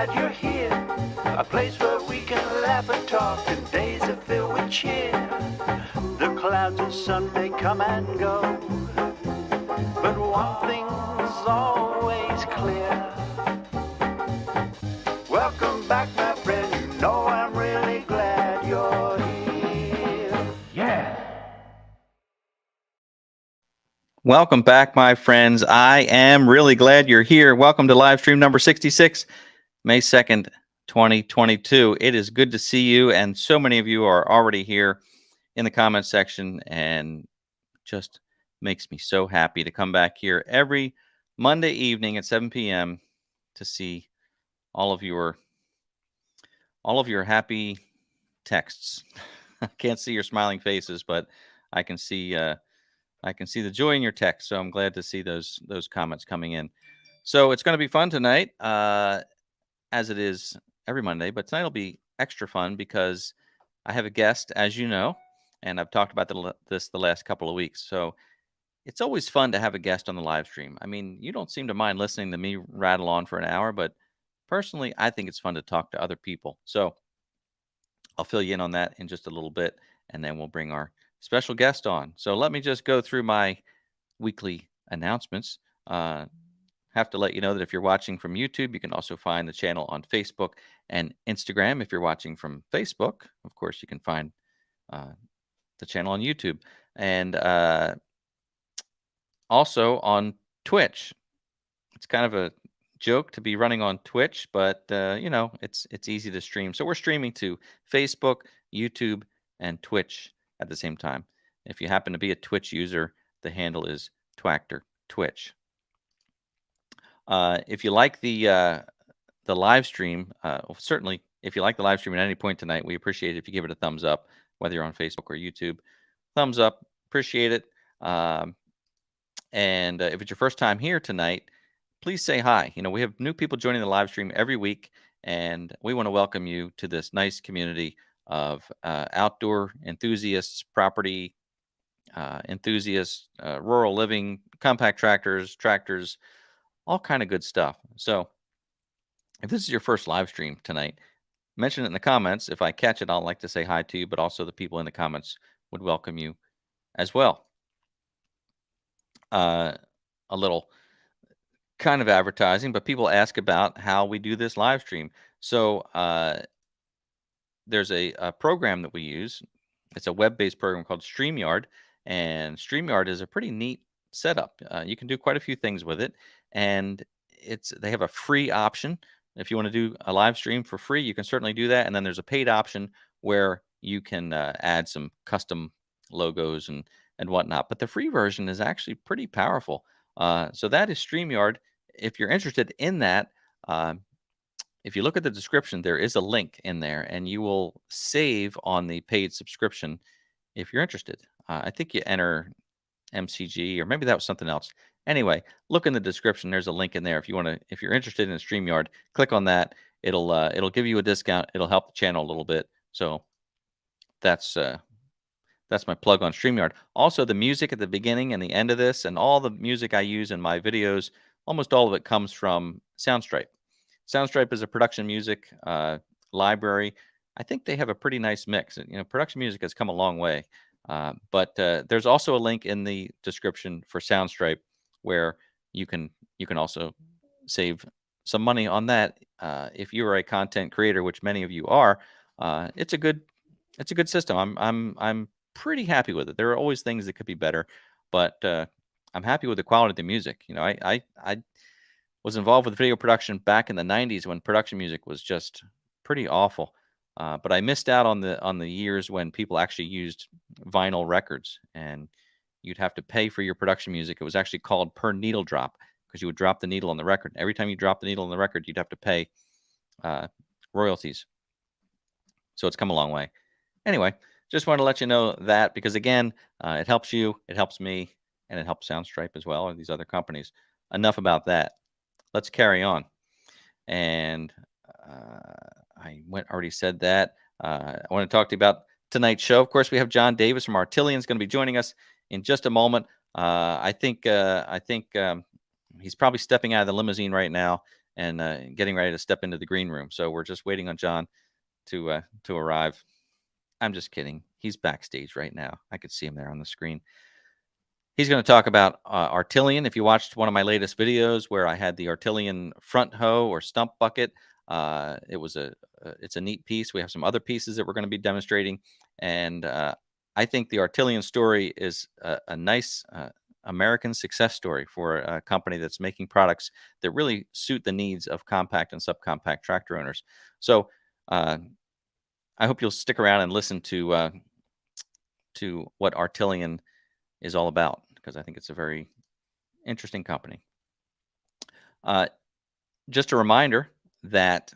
glad you're here. A place where we can laugh and talk and days are filled with cheer. The clouds of sun may come and go, but one thing's always clear. Welcome back, my friend. You know I'm really glad you're here. Yeah. Welcome back, my friends. I am really glad you're here. Welcome to Livestream number 66, May 2nd, 2022. It is good to see you, and so many of you are already here in the comments section, and just makes me so happy to come back here every Monday evening at 7 p.m. to see all of your happy texts. I can't see your smiling faces, but I can see the joy in your text. So I'm glad to see those comments coming in. So it's going to be fun tonight, as it is every Monday. But tonight will be extra fun because I have a guest, as you know, and I've talked about this the last couple of weeks. So it's always fun to have a guest on the live stream. I mean, you don't seem to mind listening to me rattle on for an hour, but personally, I think it's fun to talk to other people. So I'll fill you in on that in just a little bit, and then we'll bring our special guest on. So let me just go through my weekly announcements. Have to let you know that if you're watching from YouTube, you can also find the channel on Facebook and Instagram. If you're watching from Facebook, of course, you can find the channel on YouTube. And also on Twitch. It's kind of a joke to be running on Twitch, but it's easy to stream. So we're streaming to Facebook, YouTube, and Twitch at the same time. If you happen to be a Twitch user, the handle is Twactor Twitch. If you like the live stream, certainly if you like the live stream at any point tonight, we appreciate it if you give it a thumbs up, whether you're on Facebook or YouTube. Thumbs up, appreciate it. And if it's your first time here tonight, please say hi. We have new people joining the live stream every week, and we want to welcome you to this nice community of outdoor enthusiasts, property enthusiasts, rural living, compact tractors, all kind of good stuff. So if this is your first live stream tonight, mention it in the comments. If I catch it, I'll like to say hi to you, but also the people in the comments would welcome you as well. A little kind of advertising, but people ask about how we do this live stream. So there's a program that we use. It's a web-based program called StreamYard, and StreamYard is a pretty neat setup. You can do quite a few things with it, and they have a free option. If you want to do a live stream for free, you can certainly do that. And then there's a paid option where you can add some custom logos and whatnot. But the free version is actually pretty powerful. So that is StreamYard. If you're interested in that, if you look at the description, there is a link in there, and you will save on the paid subscription if you're interested. I think you enter MCG, or maybe that was something else. Anyway, look in the description. There's a link in there if you're interested in StreamYard. Click on that. It'll give you a discount. It'll help the channel a little bit. So that's my plug on StreamYard. Also, the music at the beginning and the end of this, and all the music I use in my videos, almost all of it comes from Soundstripe. Soundstripe is a production music library. I think they have a pretty nice mix. Production music has come a long way. But there's also a link in the description for Soundstripe where you can also save some money on that if you are a content creator, which many of you are. It's a good system. I'm pretty happy with it. There are always things that could be better, but I'm happy with the quality of the music. I was involved with video production back in the 90s when production music was just pretty awful. But I missed out on the years when people actually used vinyl records, and you'd have to pay for your production music. It was actually called per needle drop, because you would drop the needle on the record. Every time you drop the needle on the record, you'd have to pay royalties. So it's come a long way. Anyway, just want to let you know that, because again, it helps you, it helps me, and it helps Soundstripe as well, or these other companies. Enough about that. Let's carry on. And I already said that. I want to talk to you about tonight's show. Of course, we have John Davis from Artillian is going to be joining us in just a moment. I think he's probably stepping out of the limousine right now and getting ready to step into the green room. So we're just waiting on John to arrive. I'm just kidding. He's backstage right now. I could see him there on the screen. He's going to talk about Artillian. If you watched one of my latest videos where I had the Artillian front hoe or stump bucket, it's a neat piece. We have some other pieces that we're going to be demonstrating, and I think the Artillian story is a nice American success story for a company that's making products that really suit the needs of compact and subcompact tractor owners. So I hope you'll stick around and listen to what Artillian is all about, because I think it's a very interesting company. Just a reminder that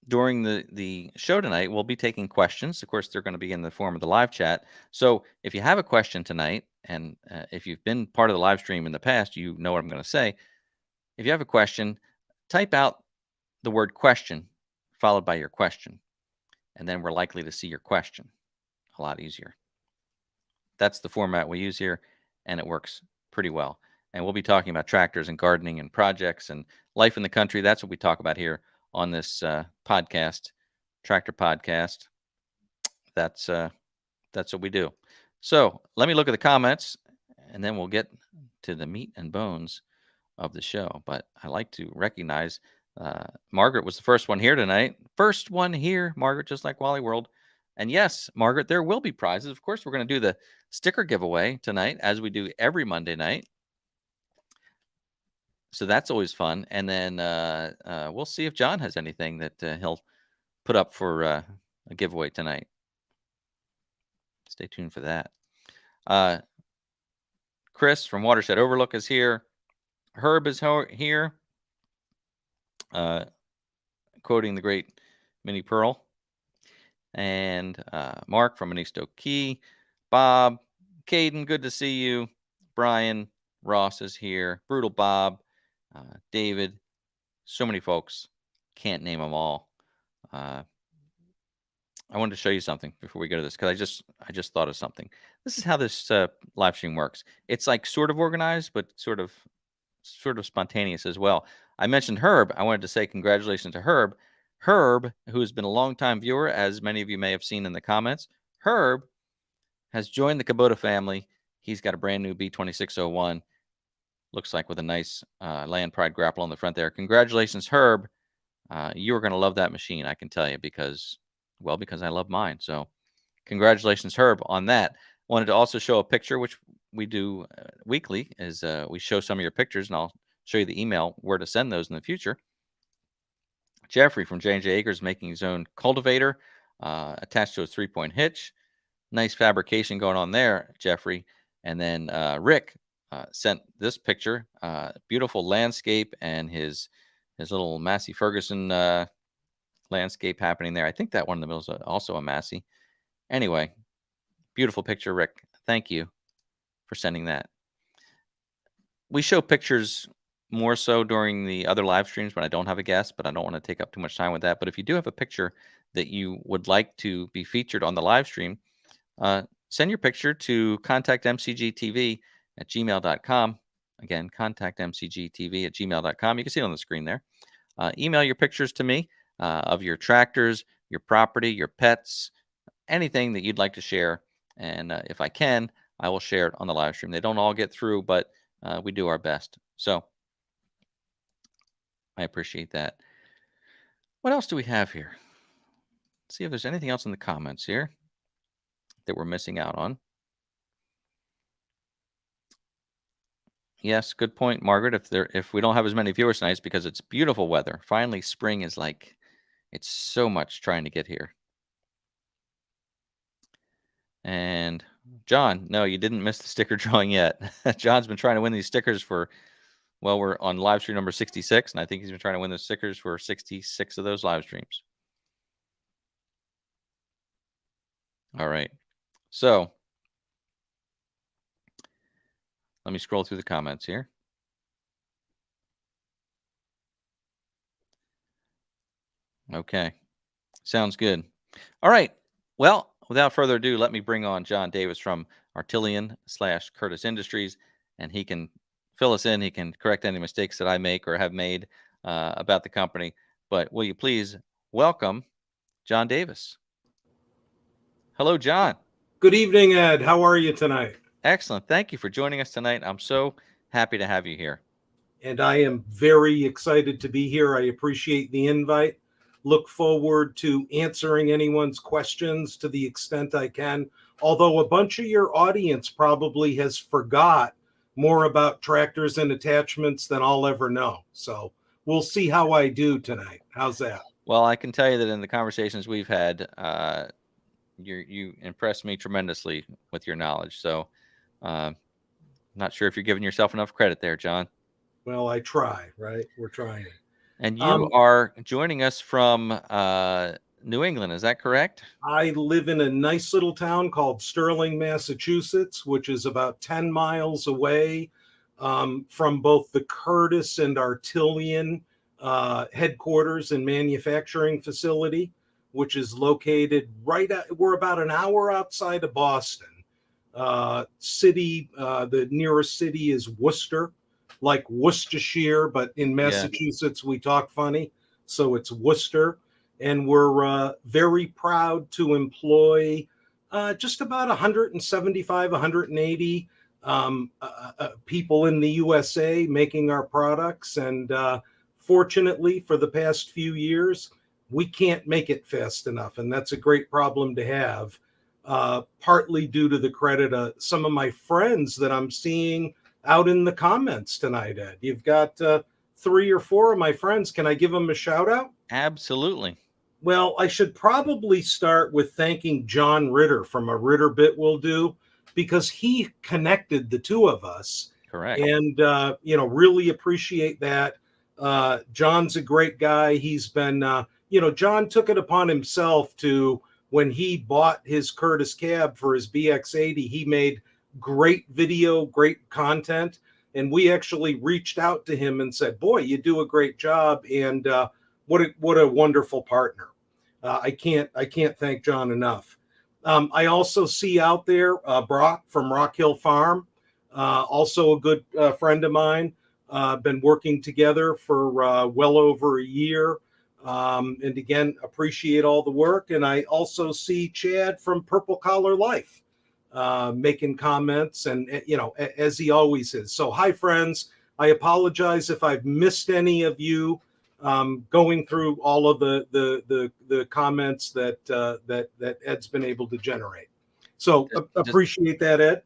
during the show tonight, we'll be taking questions. Of course, they're going to be in the form of the live chat. So if you have a question tonight, and if you've been part of the live stream in the past, you know what I'm going to say. If you have a question, type out the word question followed by your question, and then we're likely to see your question. A lot easier. That's the format we use here, and it works pretty well. And we'll be talking about tractors and gardening and projects and life in the country. That's what we talk about here on this podcast, Tractor Podcast. That's what we do. So let me look at the comments, and then we'll get to the meat and bones of the show. But I like to recognize Margaret was the first one here tonight. First one here, Margaret, just like Wally World. And yes, Margaret, there will be prizes. Of course, we're going to do the sticker giveaway tonight, as we do every Monday night. So that's always fun. And then we'll see if John has anything that he'll put up for a giveaway tonight. Stay tuned for that. Chris from Watershed Overlook is here. Herb is here, quoting the great Minnie Pearl. And Mark from Manisto Key. Bob, Caden, good to see you. Brian, Ross is here. Brutal Bob, David, so many folks. Can't name them all. I wanted to show you something before we go to this, because I just thought of something. This is how this live stream works. It's like sort of organized, but sort of spontaneous as well. I mentioned Herb. I wanted to say congratulations to Herb. Herb, who has been a longtime viewer, as many of you may have seen in the comments, Herb has joined the Kubota family. He's got a brand new B2601. Looks like with a nice Land Pride grapple on the front there. Congratulations, Herb. You're going to love that machine, I can tell you, because I love mine. So congratulations, Herb, on that. Wanted to also show a picture, which we do weekly, is we show some of your pictures, and I'll show you the email where to send those in the future. Jeffrey from J&J Acres making his own cultivator attached to a 3-point hitch. Nice fabrication going on there, Jeffrey. And then Rick sent this picture, beautiful landscape, and his little Massey Ferguson landscape happening there. I think that one in the middle is also a Massey. Anyway, beautiful picture, Rick. Thank you for sending that. We show pictures more so during the other live streams when I don't have a guest, but I don't want to take up too much time with that. But if you do have a picture that you would like to be featured on the live stream, send your picture to contactmcgtv@gmail.com. Again, contactmcgtv@gmail.com. You can see it on the screen there. Email your pictures to me of your tractors, your property, your pets, anything that you'd like to share. And if I can, I will share it on the live stream. They don't all get through, but we do our best. So I appreciate that. What else do we have here? Let's see if there's anything else in the comments here that we're missing out on. Yes, good point, Margaret. If we don't have as many viewers tonight, it's because it's beautiful weather. Finally, spring is like, it's so much trying to get here. And John, no, you didn't miss the sticker drawing yet. John's been trying to win these stickers for, well, we're on live stream number 66, and I think he's been trying to win the stickers for 66 of those live streams. All right. So let me scroll through the comments here. Okay. Sounds good. All right. Well, without further ado, let me bring on John Davis from Artillian/Curtis Industries, and he can fill us in. He can correct any mistakes that I make or have made about the company. But will you please welcome John Davis? Hello, John. Good evening, Ed. How are you tonight? Excellent. Thank you for joining us tonight. I'm so happy to have you here. And I am very excited to be here. I appreciate the invite. Look forward to answering anyone's questions to the extent I can. Although a bunch of your audience probably has forgot more about tractors and attachments than I'll ever know. So we'll see how I do tonight. How's that? Well, I can tell you that in the conversations we've had, you impressed me tremendously with your knowledge. So not sure if you're giving yourself enough credit there, John. Well, I try, right? We're trying. And you are joining us from New England, is that correct? I live in a nice little town called Sterling, Massachusetts, which is about 10 miles away from both the Curtis and Artillian headquarters and manufacturing facility, which is located we're about an hour outside of Boston. The nearest city is Worcester, like Worcestershire, but in Massachusetts we talk funny, so it's Worcester. And we're very proud to employ just about 175, 180 people in the USA making our products. And fortunately, for the past few years, we can't make it fast enough. And that's a great problem to have, partly due to the credit of some of my friends that I'm seeing out in the comments tonight, Ed. You've got 3 or 4 of my friends. Can I give them a shout out? Absolutely. Well, I should probably start with thanking John Ritter from A Ritter Bit Will Do, because he connected the two of us. Correct. And, really appreciate that. John's a great guy. He's been, John took it upon himself to, when he bought his Curtis cab for his BX80, he made great video, great content. And we actually reached out to him and said, boy, you do a great job. And, what a wonderful partner. I can't thank John enough. I also see out there Brock from Rock Hill Farm, also a good friend of mine. Been working together for well over a year. And again, appreciate all the work. And I also see Chad from Purple Collar Life making comments, and as he always is. So hi, friends. I apologize if I've missed any of you. Going through all of the comments that Ed's been able to generate. So appreciate that, Ed.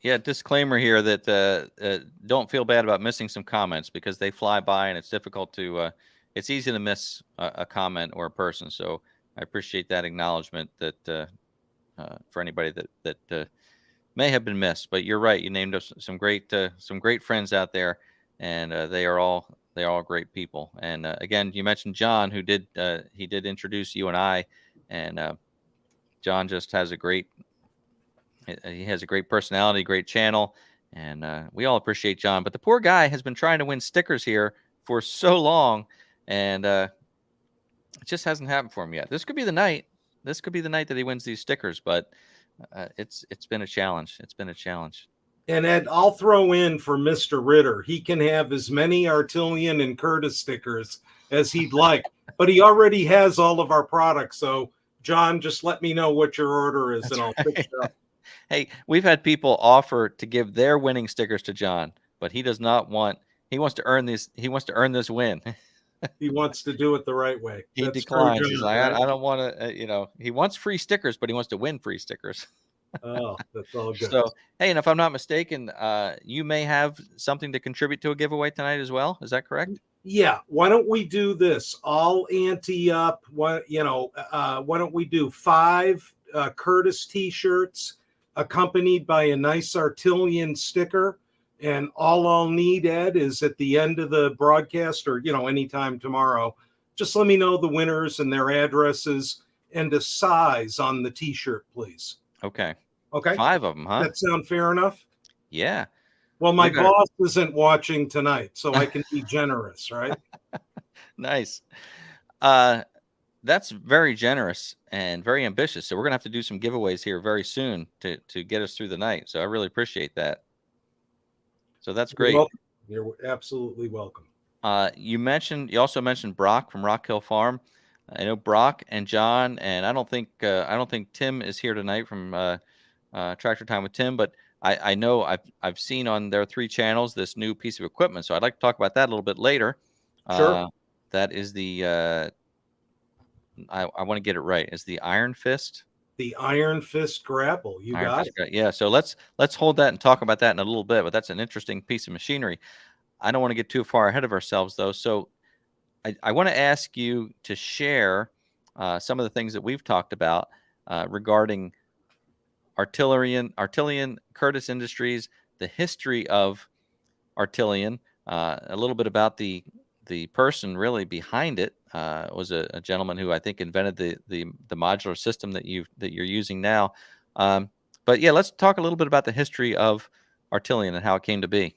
Yeah, disclaimer here that don't feel bad about missing some comments, because they fly by and it's difficult to it's easy to miss a comment or a person. So I appreciate that acknowledgement that for anybody that may have been missed. But you're right, you named us some great friends out there, and they are all great people. And again, you mentioned John, who did introduce you and I, and John just has a great personality, great channel, and we all appreciate John. But the poor guy has been trying to win stickers here for so long, and it just hasn't happened for him yet. This could be the night. This could be the night that he wins these stickers, but it's been a challenge. It's been a challenge. And Ed, I'll throw in for Mr. Ritter. He can have as many Artillian and Curtis stickers as he'd like, but he already has all of our products. So, John, just let me know what your order is, and I'll fix it up. Hey, we've had people offer to give their winning stickers to John, but he does not want. He wants to earn these. He wants to earn this win. He wants to do it the right way. He declines. He's like, I don't want to. He wants free stickers, but he wants to win free stickers. Oh, that's all good. So, hey, and if I'm not mistaken, you may have something to contribute to a giveaway tonight as well. Is that correct? Yeah. Why don't we do this? I'll ante up. Why don't we do 5 Curtis T-shirts accompanied by a nice Artillian sticker? And all I'll need, Ed, is at the end of the broadcast, or anytime tomorrow, just let me know the winners and their addresses and a size on the T-shirt, please. Okay. 5 of them, huh? That sound fair enough? Yeah. Well, my boss isn't watching tonight, so I can be generous, right? Nice. That's very generous and very ambitious. So we're going to have to do some giveaways here very soon to get us through the night. So I really appreciate that. So that's great. You're absolutely welcome. You also mentioned Brock from Rock Hill Farm. I know Brock and John, and I don't think Tim is here tonight from Tractor Time with Tim, but I know I've seen on their 3 channels this new piece of equipment, so I'd like to talk about that a little bit later. Sure. That is the I want to get it right. Is the Iron Fist? The Iron Fist grapple. You Iron got Fist, it. yeah. So let's hold that and talk about that in a little bit. But that's an interesting piece of machinery. I don't want to get too far ahead of ourselves, though. So I want to ask you to share some of the things that we've talked about regarding Artillian, Curtis Industries, the history of Artillian, a little bit about the person really behind it. Was a gentleman who I think invented the modular system that you're using now. But yeah, let's talk a little bit about the history of Artillian and how it came to be.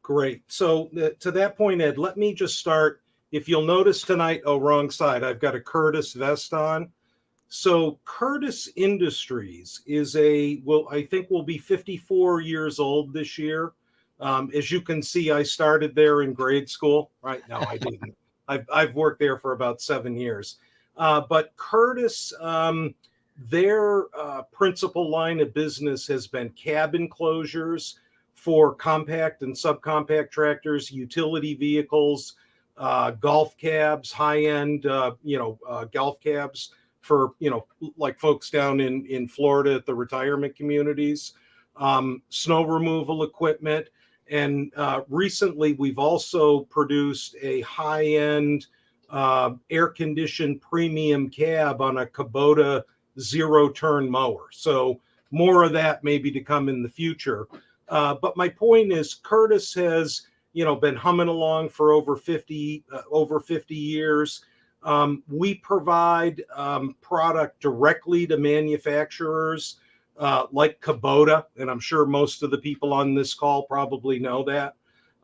Great. So to that point, Ed, let me just start. If you'll notice tonight, wrong side, I've got a Curtis vest on. So Curtis Industries is I think will be 54 years old this year. As you can see, I started there in grade school. Right? No, I didn't. I've worked there for about 7 years. But Curtis, their principal line of business has been cab enclosures for compact and subcompact tractors, utility vehicles, golf cabs, high-end, golf cabs for, like folks down in Florida at the retirement communities, snow removal equipment. And recently, we've also produced a high-end air-conditioned premium cab on a Kubota zero-turn mower. So more of that maybe to come in the future. But my point is, Curtis has, been humming along for over 50 years. We provide product directly to manufacturers like Kubota, and I'm sure most of the people on this call probably know that.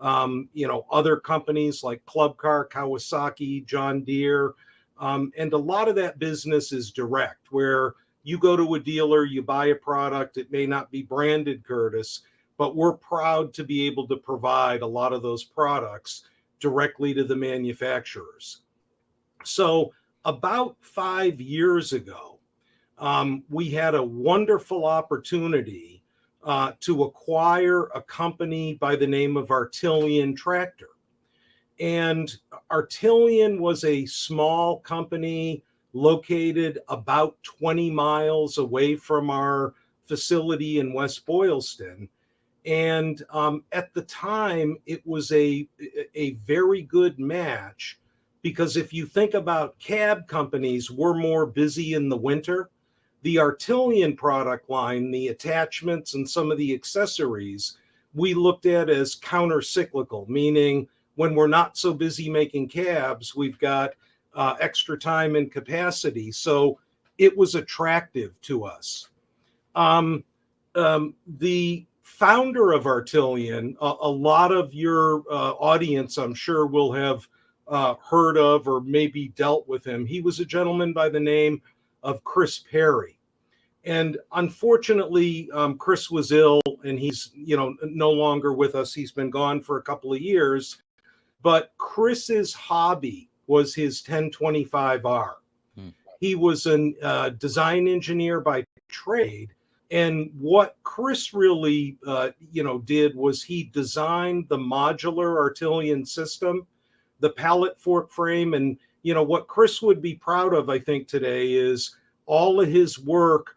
Other companies like Club Car, Kawasaki, John Deere, and a lot of that business is direct, where you go to a dealer, you buy a product, it may not be branded Curtis, but we're proud to be able to provide a lot of those products directly to the manufacturers. So about 5 years ago, we had a wonderful opportunity to acquire a company by the name of Artillian Tractor. And Artillian was a small company located about 20 miles away from our facility in West Boylston. And at the time, it was a very good match, because if you think about cab companies, we're more busy in the winter. The Artillian product line, the attachments and some of the accessories, we looked at as counter-cyclical, meaning when we're not so busy making cabs, we've got extra time and capacity. So it was attractive to us. The founder of Artillian, a lot of your audience, I'm sure, will have heard of or maybe dealt with him. He was a gentleman by the name of Chris Perry. And unfortunately, Chris was ill, and he's, no longer with us. He's been gone for a couple of years. But Chris's hobby was his 1025R. He was a design engineer by trade. And what Chris really, did was he designed the modular Artillian system, the pallet fork frame. And, what Chris would be proud of, I think, today is all of his work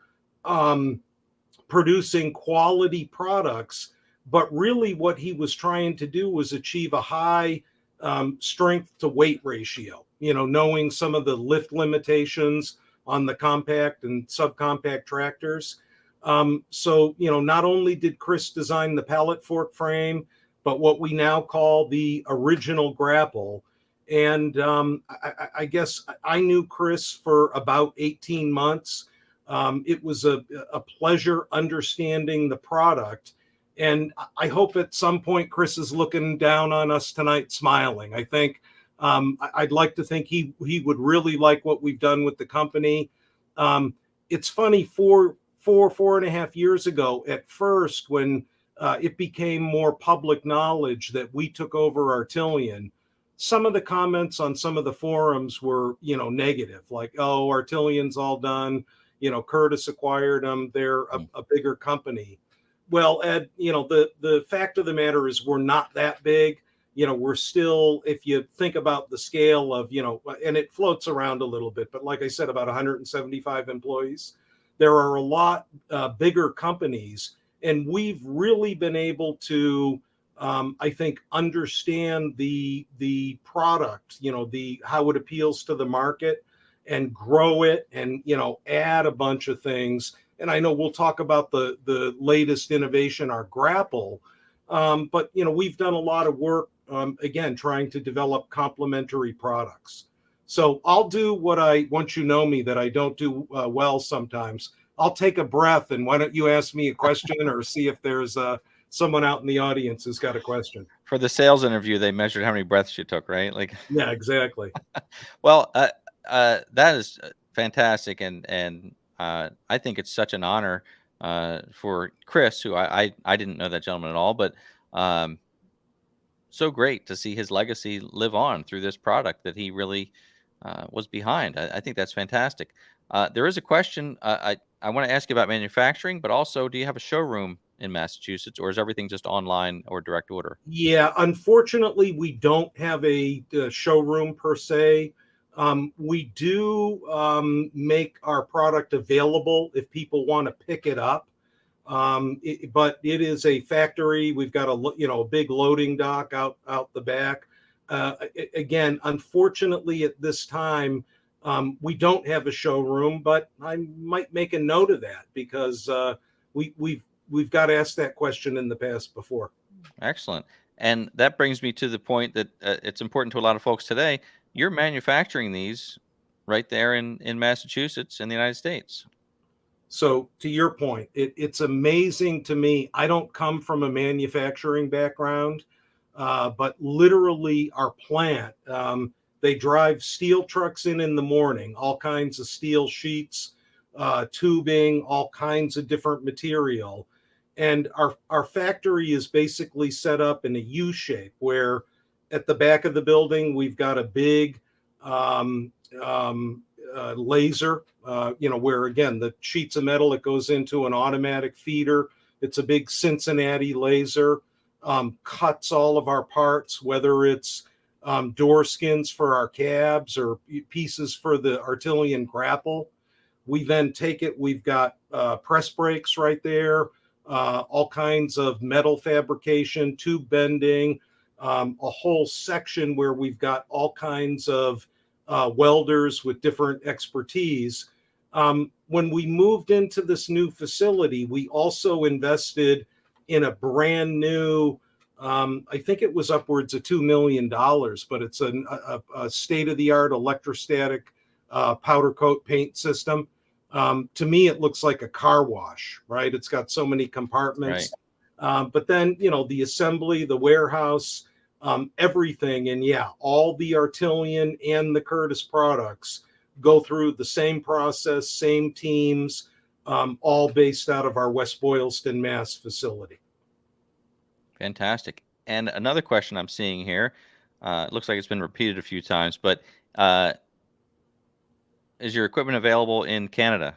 producing quality products. But really what he was trying to do was achieve a high strength to weight ratio, knowing some of the lift limitations on the compact and subcompact tractors. So, not only did Chris design the pallet fork frame, but what we now call the original grapple. And I guess I knew Chris for about 18 months. It was a pleasure understanding the product. And I hope at some point Chris is looking down on us tonight smiling. I think I'd like to think he would really like what we've done with the company. It's funny, 4.5 years ago, at first, when it became more public knowledge that we took over Artillian, some of the comments on some of the forums were, negative, like, oh, Artillian's all done, Curtis acquired them, they're a bigger company. Well, Ed, the fact of the matter is we're not that big. We're still, if you think about the scale of, and it floats around a little bit, but like I said, about 175 employees. There are a lot bigger companies, and we've really been able to, I think, understand the product, how it appeals to the market, and grow it, and add a bunch of things. And I know we'll talk about the latest innovation, our grapple, but we've done a lot of work, again, trying to develop complementary products. So I'll do what once you know me, that I don't do well sometimes. I'll take a breath, and why don't you ask me a question, or see if there's someone out in the audience who's got a question. For the sales interview, they measured how many breaths you took, right? Like, yeah, exactly. Well, that is fantastic, and I think it's such an honor for Chris, who I didn't know that gentleman at all, but so great to see his legacy live on through this product that he really was behind. I think that's fantastic. There is a question I want to ask you about manufacturing, but also, do you have a showroom in Massachusetts, or is everything just online or direct order? Yeah, unfortunately, we don't have a showroom per se. We do make our product available if people want to pick it up. But it is a factory. We've got a big loading dock out the back. Again, unfortunately, at this time, we don't have a showroom, but I might make a note of that, because we've got asked that question in the past before. Excellent. And that brings me to the point that it's important to a lot of folks today. You're manufacturing these right there in Massachusetts, in the United States. So to your point, it's amazing to me. I don't come from a manufacturing background, but literally our plant, they drive steel trucks in the morning, all kinds of steel sheets, tubing, all kinds of different material. And our factory is basically set up in a U shape, where at the back of the building, we've got a big laser, where, again, the sheets of metal, it goes into an automatic feeder. It's a big Cincinnati laser, cuts all of our parts, whether it's door skins for our cabs or pieces for the Artillian grapple. We then take it, we've got press brakes right there, all kinds of metal fabrication, tube bending, a whole section where we've got all kinds of welders with different expertise. When we moved into this new facility, we also invested in a brand new, I think it was upwards of $2 million, but it's a state-of-the-art electrostatic powder coat paint system. To me, it looks like a car wash, right? It's got so many compartments. Right. But then, the assembly, the warehouse, everything. And yeah, all the Artillian and the Curtis products go through the same process, same teams, all based out of our West Boylston, Mass facility. Fantastic. And another question I'm seeing here, it looks like it's been repeated a few times, but is your equipment available in Canada?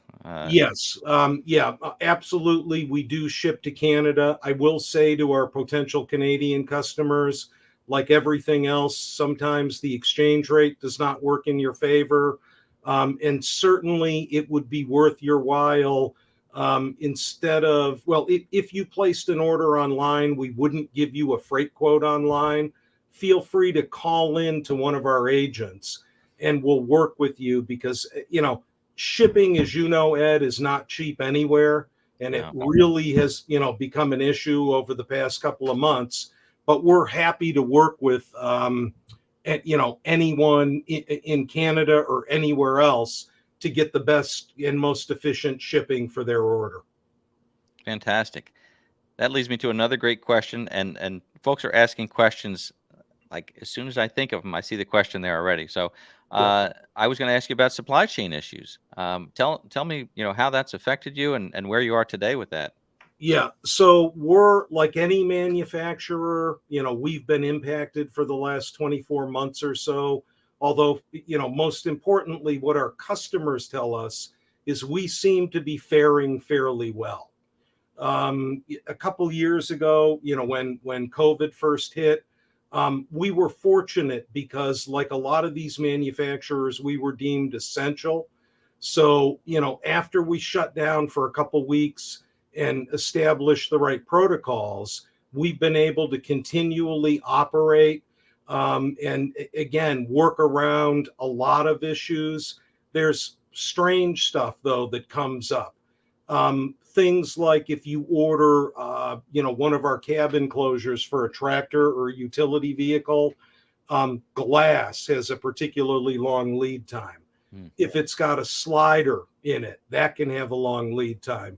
Yes. Yeah, absolutely. We do ship to Canada. I will say to our potential Canadian customers, like everything else, sometimes the exchange rate does not work in your favor. And certainly it would be worth your while, instead of, well, if you placed an order online, we wouldn't give you a freight quote online. Feel free to call in to one of our agents, and we'll work with you, because, shipping, as you know, Ed, is not cheap anywhere. And it really has, become an issue over the past couple of months. But we're happy to work with, anyone in Canada or anywhere else to get the best and most efficient shipping for their order. Fantastic. That leads me to another great question. And folks are asking questions, like, as soon as I think of them, I see the question there already. So I was going to ask you about supply chain issues. Tell me, how that's affected you, and where you are today with that. Yeah, so we're like any manufacturer, we've been impacted for the last 24 months or so. Although, most importantly, what our customers tell us is we seem to be faring fairly well. A couple years ago, when COVID first hit, we were fortunate because, like a lot of these manufacturers, we were deemed essential. So, after we shut down for a couple weeks and establish the right protocols, we've been able to continually operate, and again, work around a lot of issues. There's strange stuff, though, that comes up. Things like if you order, one of our cab enclosures for a tractor or utility vehicle, glass has a particularly long lead time. If it's got a slider in it, that can have a long lead time.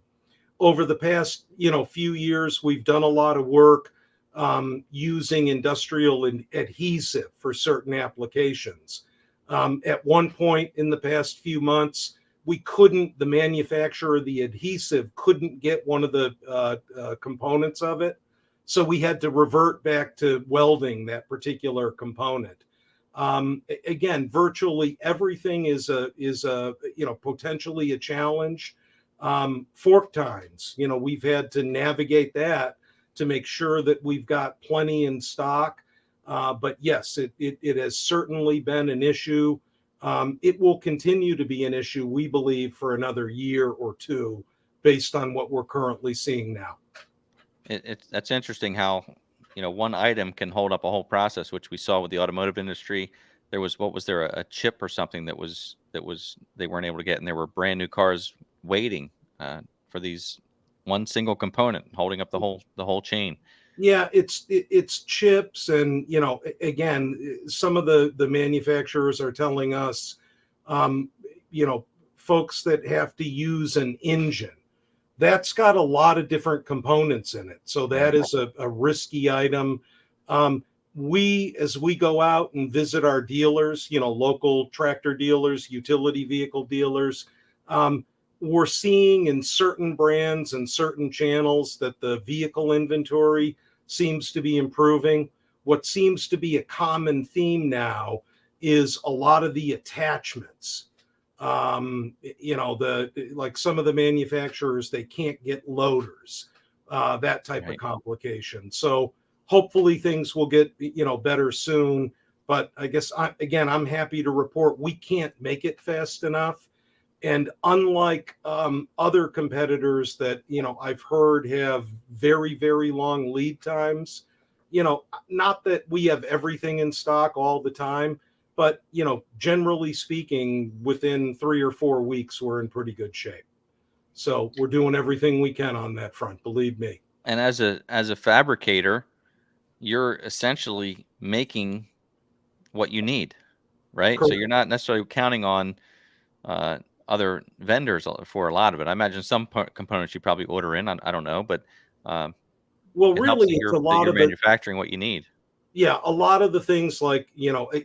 Over the past, few years, we've done a lot of work using industrial adhesive for certain applications. At one point in the past few months, the manufacturer of the adhesive couldn't get one of the components of it. So we had to revert back to welding that particular component. Again, virtually everything is potentially a challenge. Fork tines, we've had to navigate that to make sure that we've got plenty in stock. But yes, it has certainly been an issue. It will continue to be an issue, we believe, for another year or two, based on what we're currently seeing now. That's interesting how, one item can hold up a whole process, which we saw with the automotive industry. There was, a chip or something that was they weren't able to get, and there were brand new cars waiting for these one single component holding up the whole chain. Yeah, it's chips, and again, some of the manufacturers are telling us, folks that have to use an engine, that's got a lot of different components in it. So that is a risky item. As we go out and visit our dealers, local tractor dealers, utility vehicle dealers, we're seeing in certain brands and certain channels that the vehicle inventory seems to be improving. What seems to be a common theme now is a lot of the attachments. Like some of the manufacturers, they can't get loaders, that type of complication. So hopefully things will get, better soon. But I guess, I'm happy to report we can't make it fast enough. And unlike other competitors that, I've heard have very, very long lead times, not that we have everything in stock all the time, but, generally speaking, within 3 or 4 weeks, we're in pretty good shape. So we're doing everything we can on that front, believe me. And as a fabricator, you're essentially making what you need, right? Correct. So you're not necessarily counting on other vendors for a lot of it. I imagine some components you probably order in. I don't know, but well, it really, helps that it's a lot you're of manufacturing what you need. Yeah, a lot of the things like,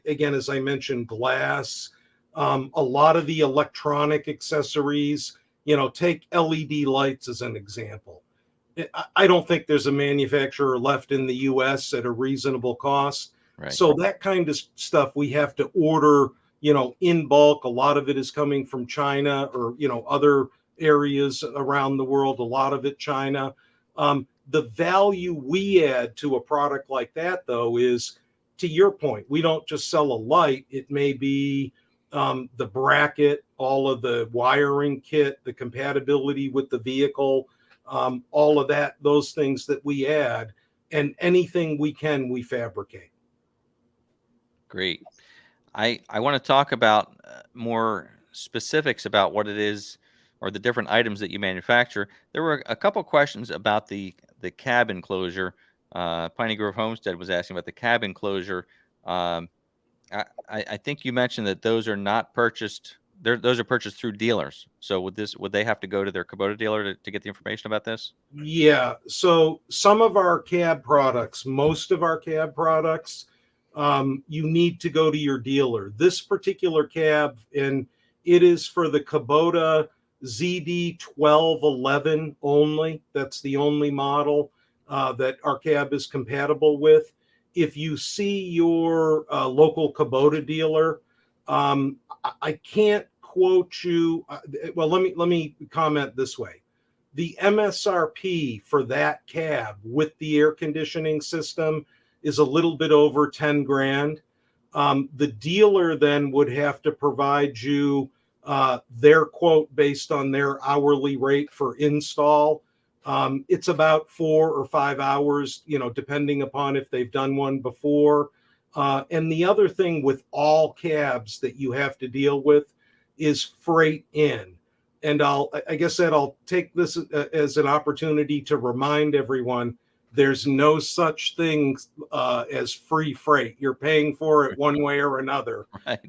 again, as I mentioned, glass, a lot of the electronic accessories, take LED lights as an example. I don't think there's a manufacturer left in the US at a reasonable cost. Right. So that kind of stuff we have to order, in bulk. A lot of it is coming from China or, other areas around the world, a lot of it China. The value we add to a product like that, though, is, to your point, we don't just sell a light. It may be the bracket, all of the wiring kit, the compatibility with the vehicle, all of that, those things that we add, and anything we can, we fabricate. Great. I want to talk about more specifics about what it is or the different items that you manufacture. There were a couple questions about the cab enclosure. Piney Grove Homestead was asking about the cab enclosure. I think you mentioned that those are not purchased. Those are purchased through dealers. So would they have to go to their Kubota dealer to get the information about this? Yeah. So some of our cab products, most of our cab products, you need to go to your dealer. This particular cab, and it is for the Kubota ZD1211 only. That's the only model that our cab is compatible with. If you see your local Kubota dealer, I can't quote you. Well, let me comment this way. The MSRP for that cab with the air conditioning system is a little bit over 10 grand. The dealer then would have to provide you their quote based on their hourly rate for install. It's about 4 or 5 hours, depending upon if they've done one before. And the other thing with all cabs that you have to deal with is freight in. And I guess that I'll take this as an opportunity to remind everyone there's no such thing as free freight. You're paying for it one way or another. Right.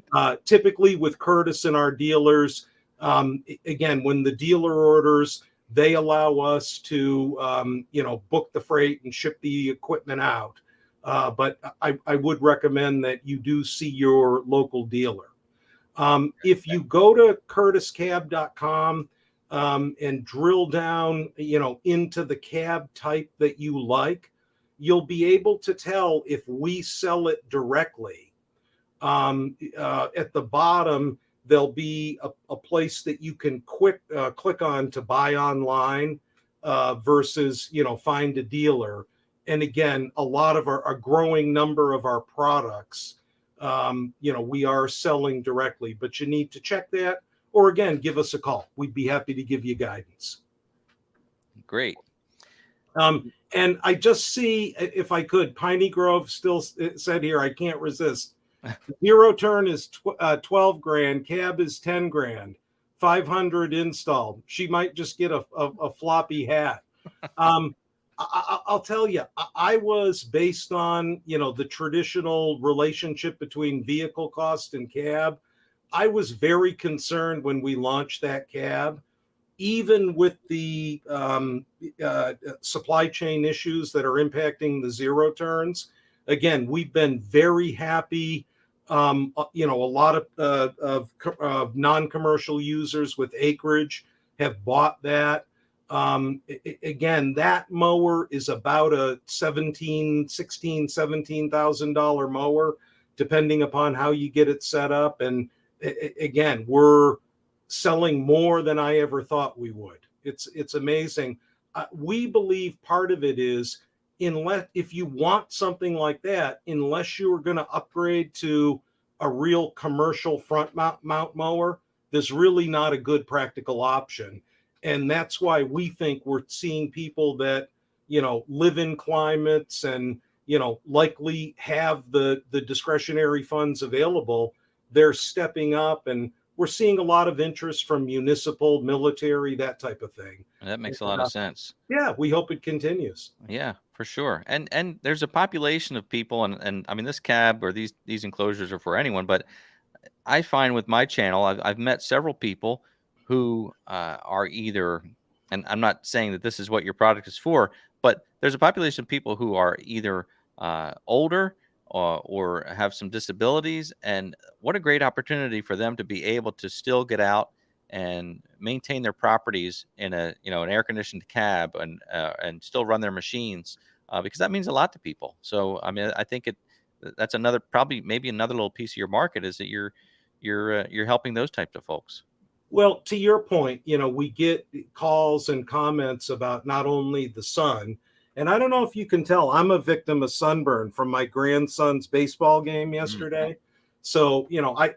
Typically with Curtis and our dealers, again, when the dealer orders, they allow us to, book the freight and ship the equipment out. But I would recommend that you do see your local dealer. If you go to curtiscab.com and drill down, into the cab type that you like, you'll be able to tell if we sell it directly. At the bottom, there'll be a place that you can click on to buy online versus, find a dealer. And again, a lot of a growing number of our products, we are selling directly, but you need to check that, or again, give us a call. We'd be happy to give you guidance. Great. And I just see, if I could, Piney Grove still said here, I can't resist. Zero turn is 12 grand. Cab is 10 grand. 500 installed. She might just get a floppy hat. I'll tell you, I was based on, the traditional relationship between vehicle cost and cab. I was very concerned when we launched that cab, even with the supply chain issues that are impacting the zero turns. Again, we've been very happy. A lot of non-commercial users with acreage have bought that. Again, that mower is about a $17,000 mower, depending upon how you get it set up. And again, we're selling more than I ever thought we would. It's amazing. We believe part of it is, if you want something like that, unless you are going to upgrade to a real commercial front mount mower, there's really not a good practical option. And that's why we think we're seeing people that, live in climates and, likely have the discretionary funds available. They're stepping up, and we're seeing a lot of interest from municipal, military, that type of thing. That makes a lot of sense. Yeah, we hope it continues. Yeah, for sure. And there's a population of people, and I mean, this cab or these enclosures are for anyone, but I find with my channel, I've met several people who are either, and I'm not saying that this is what your product is for, but there's a population of people who are either older or have some disabilities, and what a great opportunity for them to be able to still get out and maintain their properties in an air conditioned cab and still run their machines, because that means a lot to people. So I mean, I think that's maybe another little piece of your market is that you're helping those types of folks. Well, to your point, we get calls and comments about not only the sun, and I don't know if you can tell, I'm a victim of sunburn from my grandson's baseball game yesterday. Mm-hmm. So,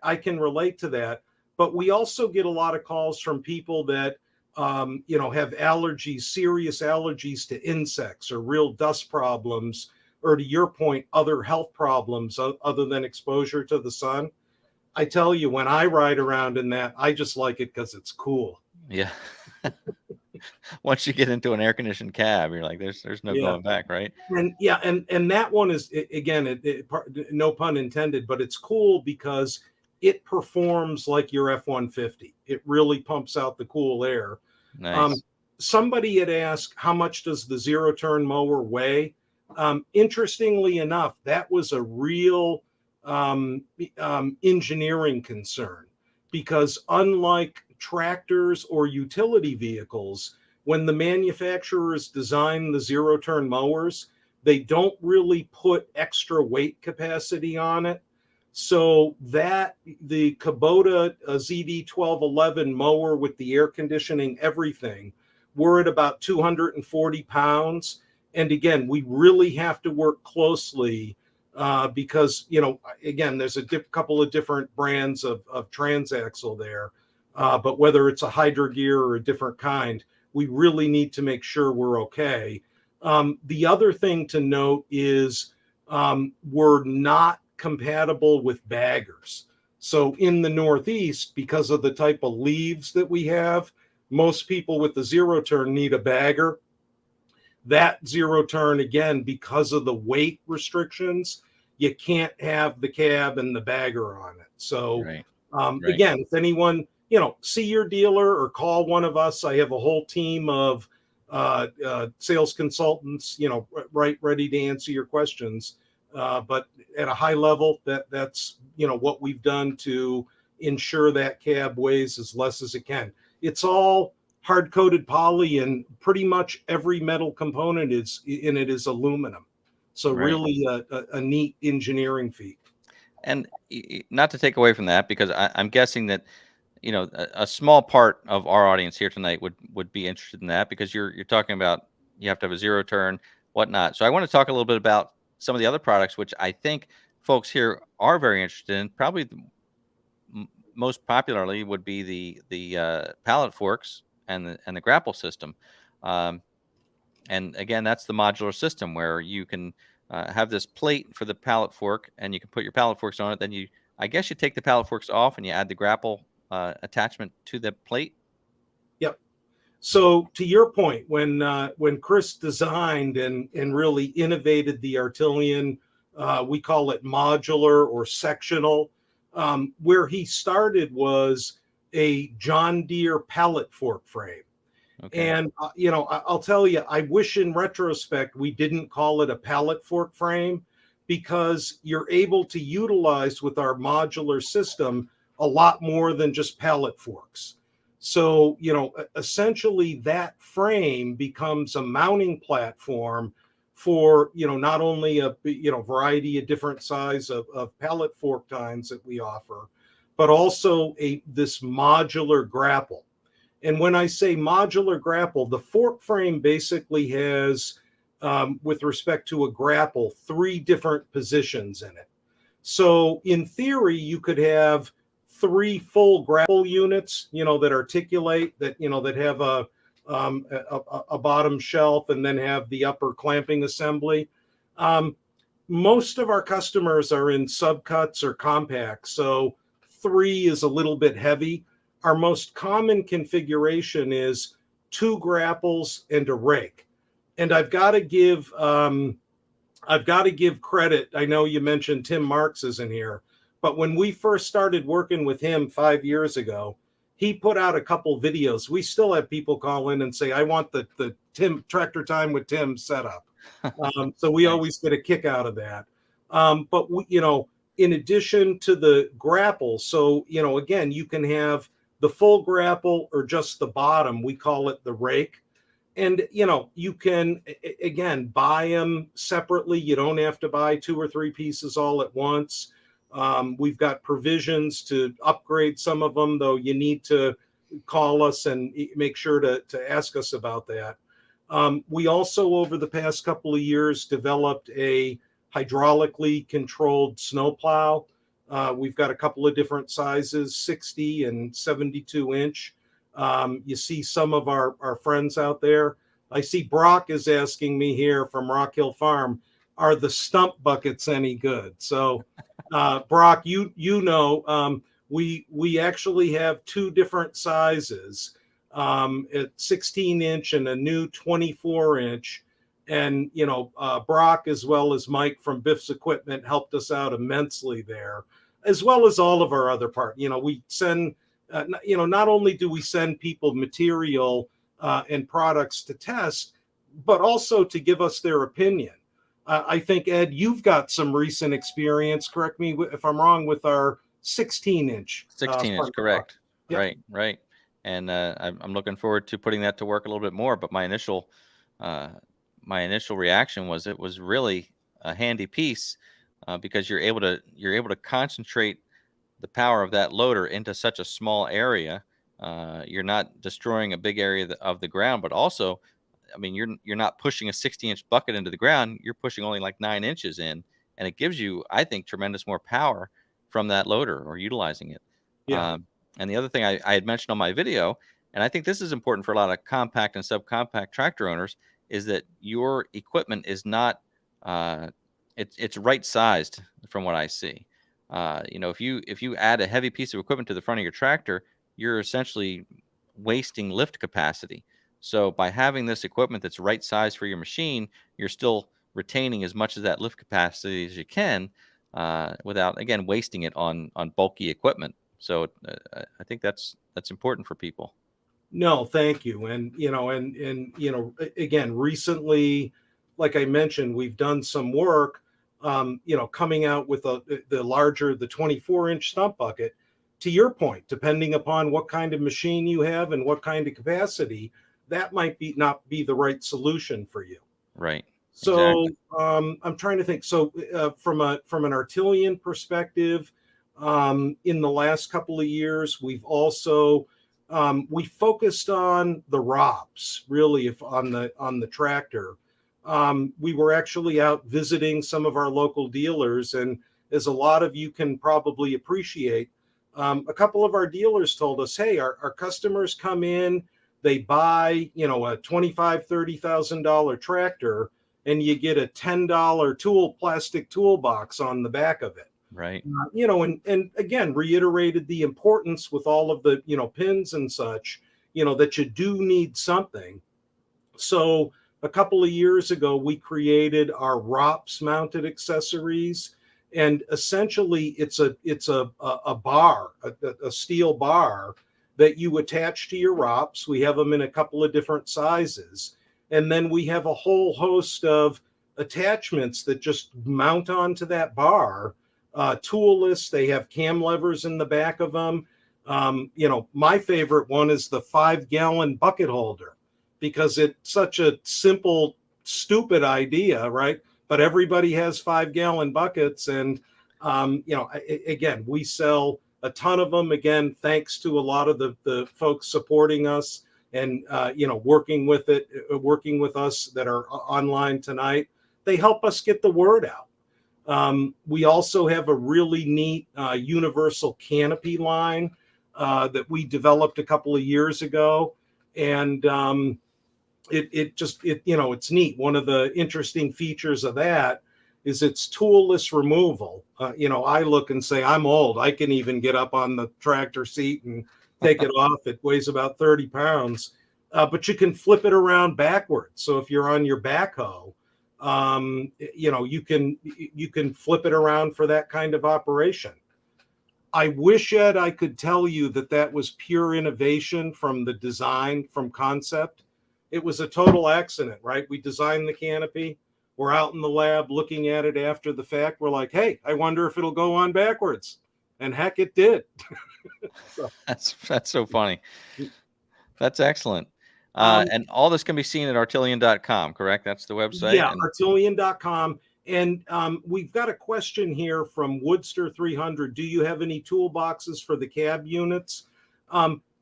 I can relate to that. But we also get a lot of calls from people that, have allergies, serious allergies to insects or real dust problems, or to your point, other health problems other than exposure to the sun. I tell you, when I ride around in that, I just like it because it's cool. Yeah. Once you get into an air-conditioned cab, you're like, there's no going back, right? And that one is, again, no pun intended, but it's cool because it performs like your F-150. It really pumps out the cool air. Nice. Somebody had asked, how much does the zero-turn mower weigh? Interestingly enough, that was a real engineering concern, because unlike tractors or utility vehicles, when the manufacturers design the zero-turn mowers, they don't really put extra weight capacity on it. So that the Kubota ZD1211 mower with the air conditioning, everything, we're at about 240 pounds. And again, we really have to work closely because, again, there's a couple of different brands of transaxle there. But whether it's a Hydra gear or a different kind, we really need to make sure we're okay. The other thing to note is we're not compatible with baggers. So in the Northeast, because of the type of leaves that we have, most people with the zero turn need a bagger. That zero turn, again, because of the weight restrictions, you can't have the cab and the bagger on it. So Right. again, if anyone, see your dealer or call one of us. I have a whole team of sales consultants, ready to answer your questions. But at a high level, that's what we've done to ensure that cab weighs as less as it can. It's all hard-coated poly, and pretty much every metal component in it is aluminum. So really a neat engineering feat. And not to take away from that, because I'm guessing that a small part of our audience here tonight would be interested in that, because you're talking about you have to have a zero turn, whatnot. So I want to talk a little bit about some of the other products, which I think folks here are very interested in. Probably most popularly would be the pallet forks and the grapple system. And again, that's the modular system where you can have this plate for the pallet fork, and you can put your pallet forks on it. Then I guess you take the pallet forks off and you add the grapple attachment to the plate. Yep. So to your point, when Chris designed and really innovated the Artillian, we call it modular or sectional. Where he started was a John Deere pallet fork frame. Okay. And, I'll tell you, I wish in retrospect we didn't call it a pallet fork frame, because you're able to utilize with our modular system a lot more than just pallet forks. So, essentially that frame becomes a mounting platform for, not only a, variety of different size of pallet fork tines that we offer, but also this modular grapple. And when I say modular grapple, the fork frame basically has, with respect to a grapple, 3 different positions in it. So in theory, you could have 3 full grapple units, that articulate, that have a bottom shelf and then have the upper clamping assembly. Most of our customers are in subcuts or compacts, so 3 is a little bit heavy. Our most common configuration is 2 grapples and a rake. And I've got to give credit. I know you mentioned Tim Marks isn't here, but when we first started working with him 5 years ago, he put out a couple videos. We still have people call in and say, I want the Tim Tractor Time with Tim setup. So we always get a kick out of that. But we, in addition to the grapple, so, again, you can have the full grapple or just the bottom. We call it the rake. And, you can, again, buy them separately. You don't have to buy 2 or 3 pieces all at once. We've got provisions to upgrade some of them, though you need to call us and make sure to ask us about that. We also, over the past couple of years, developed a hydraulically controlled snowplow. We've got a couple of different sizes, 60 and 72 inch. You see some of our friends out there. I see Brock is asking me here from Rock Hill Farm, are the stump buckets any good? So, Brock, we actually have 2 different sizes, at 16 inch and a new 24 inch. And, Brock, as well as Mike from Biff's Equipment, helped us out immensely there, as well as all of our other parts. We send, not only do we send people material and products to test, but also to give us their opinion. I think, Ed, you've got some recent experience, correct me if I'm wrong, with our 16 inch. 16 inch, correct. Yep. Right. and I'm looking forward to putting that to work a little bit more. But uh, my initial reaction was it was really a handy piece because you're able to concentrate the power of that loader into such a small area. You're not destroying a big area of the ground, but also, I mean, you're not pushing a 60-inch bucket into the ground. You're pushing only like 9 inches in, and it gives you, I think, tremendous more power from that loader or utilizing it. Yeah. And the other thing I had mentioned on my video, and I think this is important for a lot of compact and subcompact tractor owners, is that your equipment is not it's right sized from what I see. If you add a heavy piece of equipment to the front of your tractor, you're essentially wasting lift capacity. So by having this equipment that's right sized for your machine, you're still retaining as much of that lift capacity as you can without, again, wasting it on bulky equipment. So I think that's important for people. No, thank you. And again, recently, like I mentioned, we've done some work, coming out with the 24-inch stump bucket. To your point, depending upon what kind of machine you have and what kind of capacity, that might not be the right solution for you. Right. So Exactly. I'm trying to think. So from an Artillian perspective, in the last couple of years, we've also we focused on the ROPS really, if on the tractor. We were actually out visiting some of our local dealers, and as a lot of you can probably appreciate, a couple of our dealers told us, hey, our customers come in, they buy a $25,000-$30,000 tractor, and you get a $10 plastic toolbox on the back of it. Right. And again, reiterated the importance with all of the, pins and such, that you do need something. So a couple of years ago, we created our ROPS mounted accessories. And essentially it's a bar, a steel bar that you attach to your ROPS. We have them in a couple of different sizes. And then we have a whole host of attachments that just mount onto that bar. Toolless, they have cam levers in the back of them. My favorite one is the 5-gallon bucket holder, because it's such a simple, stupid idea, right? But everybody has 5-gallon buckets. And, again, we sell a ton of them, again, thanks to a lot of the folks supporting us and, working with us that are online tonight. They help us get the word out. We also have a really neat universal canopy line that we developed a couple of years ago. And it's neat. One of the interesting features of that is it's toolless removal. I look and say, I'm old. I can even get up on the tractor seat and take it off. It weighs about 30 pounds, but you can flip it around backwards. So if you're on your backhoe, you can flip it around for that kind of operation. I wish, Ed, I could tell you that was pure innovation from the design, from concept. It was a total accident, right? We designed the canopy. We're out in the lab looking at it after the fact. We're like, hey, I wonder if it'll go on backwards. And heck, it did. So. That's so funny. That's excellent. And all this can be seen at artillian.com, correct? That's the website? Yeah, artillian.com. And we've got a question here from Woodster 300. Do you have any toolboxes for the cab units?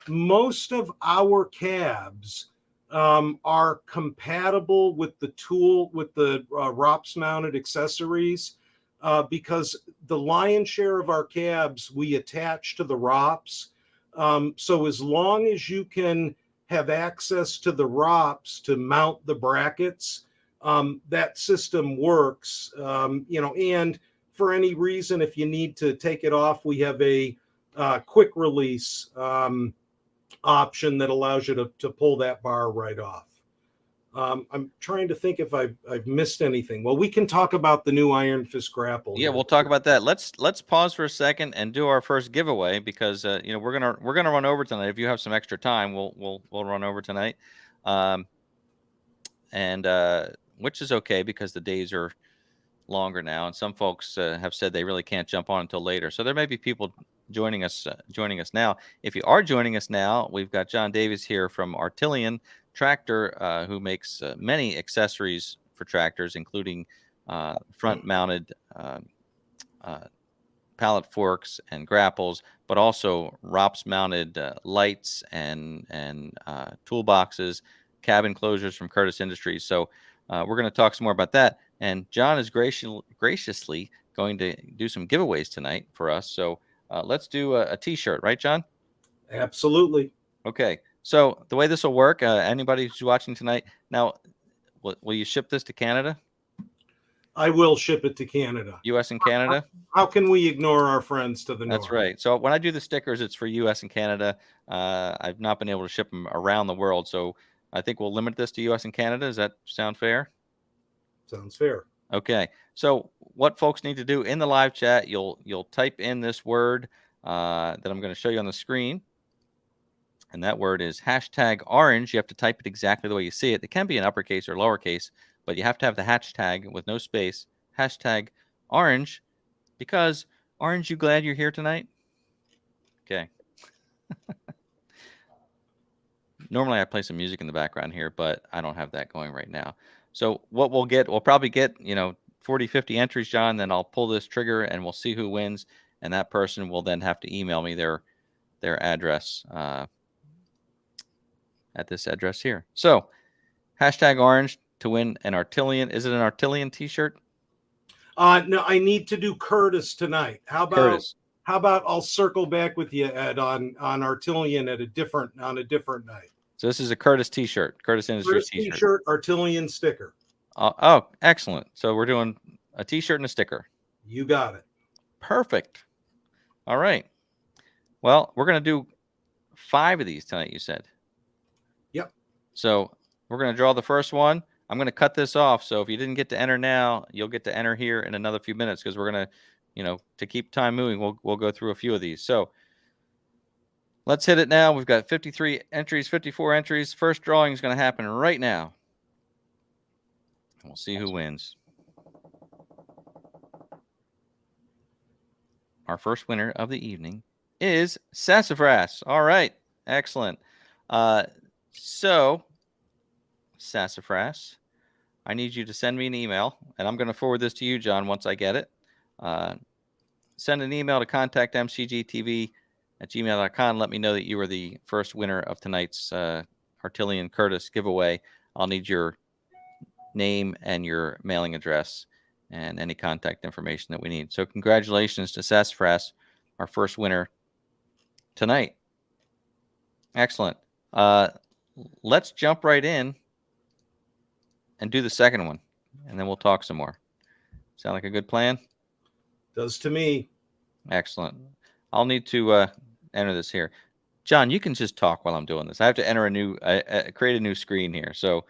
Most of our cabs are compatible with the ROPS mounted accessories, because the lion's share of our cabs we attach to the ROPS. So as long as you can have access to the ROPS to mount the brackets, that system works. And for any reason, if you need to take it off, we have a quick release option that allows you to pull that bar right off. I'm trying to think if I've missed anything. Well, we can talk about the new Iron Fist grapple. Yeah, we'll talk about that. Let's pause for a second and do our first giveaway, because we're gonna run over tonight. If you have some extra time, we'll run over tonight, and which is okay because the days are longer now, and some folks have said they really can't jump on until later. So there may be people joining us now. If you are joining us now, we've got John Davies here from Artillian Tractor, who makes many accessories for tractors, including front-mounted pallet forks and grapples, but also ROPS-mounted lights and toolboxes, cabin closures from Curtis Industries. So we're going to talk some more about that. And John is graciously going to do some giveaways tonight for us. So let's do a T-shirt, right, John? Absolutely. Okay. So the way this will work, anybody who's watching tonight, now, will you ship this to Canada? I will ship it to Canada. U.S. and Canada? How can we ignore our friends to the north? That's right. So when I do the stickers, it's for U.S. and Canada. I've not been able to ship them around the world. So I think we'll limit this to U.S. and Canada. Does that sound fair? Sounds fair. Okay. So what folks need to do in the live chat, you'll type in this word that I'm going to show you on the screen. And that word is #orange. You have to type it exactly the way you see it. It can be in uppercase or lowercase, but you have to have the hashtag with no space, #orange, because Orange, you glad you're here tonight? Okay. Normally I play some music in the background here, but I don't have that going right now. So what we'll probably get, 40, 50 entries, John, then I'll pull this trigger and we'll see who wins. And that person will then have to email me their address at this address here. So #orange to win an Artillian. Is it an Artillian t-shirt? No, I need to do Curtis tonight. How about Curtis. How about I'll circle back with you, Ed, on Artillian on a different night. So this is a Curtis t-shirt, Curtis Industries t-shirt, Artillian sticker. Oh, excellent. So we're doing a t-shirt and a sticker. You got it. Perfect. All right. Well, we're going to do 5 of these tonight, you said. Yep. So we're going to draw the first one. I'm going to cut this off. So if you didn't get to enter now, you'll get to enter here in another few minutes, because we're going to, to keep time moving, we'll go through a few of these. So let's hit it now. We've got 53 entries, 54 entries. First drawing is going to happen right now. We'll see who wins. Our first winner of the evening is Sassafras. All right. Excellent. So, Sassafras, I need you to send me an email, and I'm going to forward this to you, John, once I get it. Send an email to contactmcgtv@gmail.com. Let me know that you were the first winner of tonight's Artillian Curtis giveaway. I'll need your name and your mailing address and any contact information that we need. So congratulations to Sassafras, our first winner tonight. Excellent. Let's jump right in and do the second one, and then we'll talk some more. Sound like a good plan? Does to me. Excellent. I'll need to enter this here. John, you can just talk while I'm doing this. I have to enter create a new screen here. So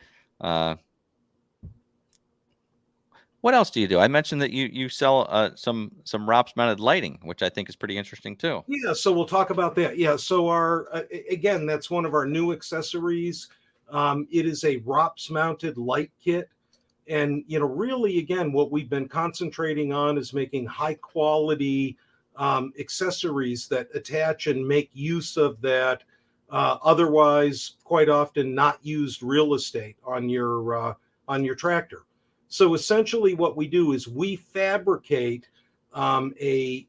what else do you do? I mentioned that you sell some ROPS mounted lighting, which I think is pretty interesting too. Yeah, so we'll talk about that. Yeah, so our again, that's one of our new accessories. It is a ROPS mounted light kit. And, really, again, what we've been concentrating on is making high quality accessories that attach and make use of that otherwise quite often not used real estate on your tractor. So essentially what we do is we fabricate a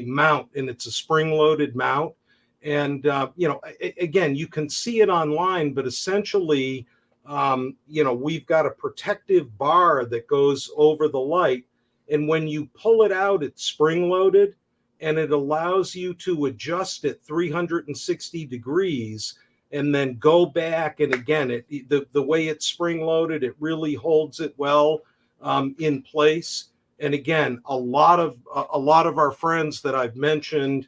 mount, and it's a spring-loaded mount. And, again, you can see it online, but essentially, we've got a protective bar that goes over the light. And when you pull it out, it's spring-loaded, and it allows you to adjust it 360 degrees and then go back. And again, the way it's spring-loaded, it really holds it well in place. And again, a lot of our friends that I've mentioned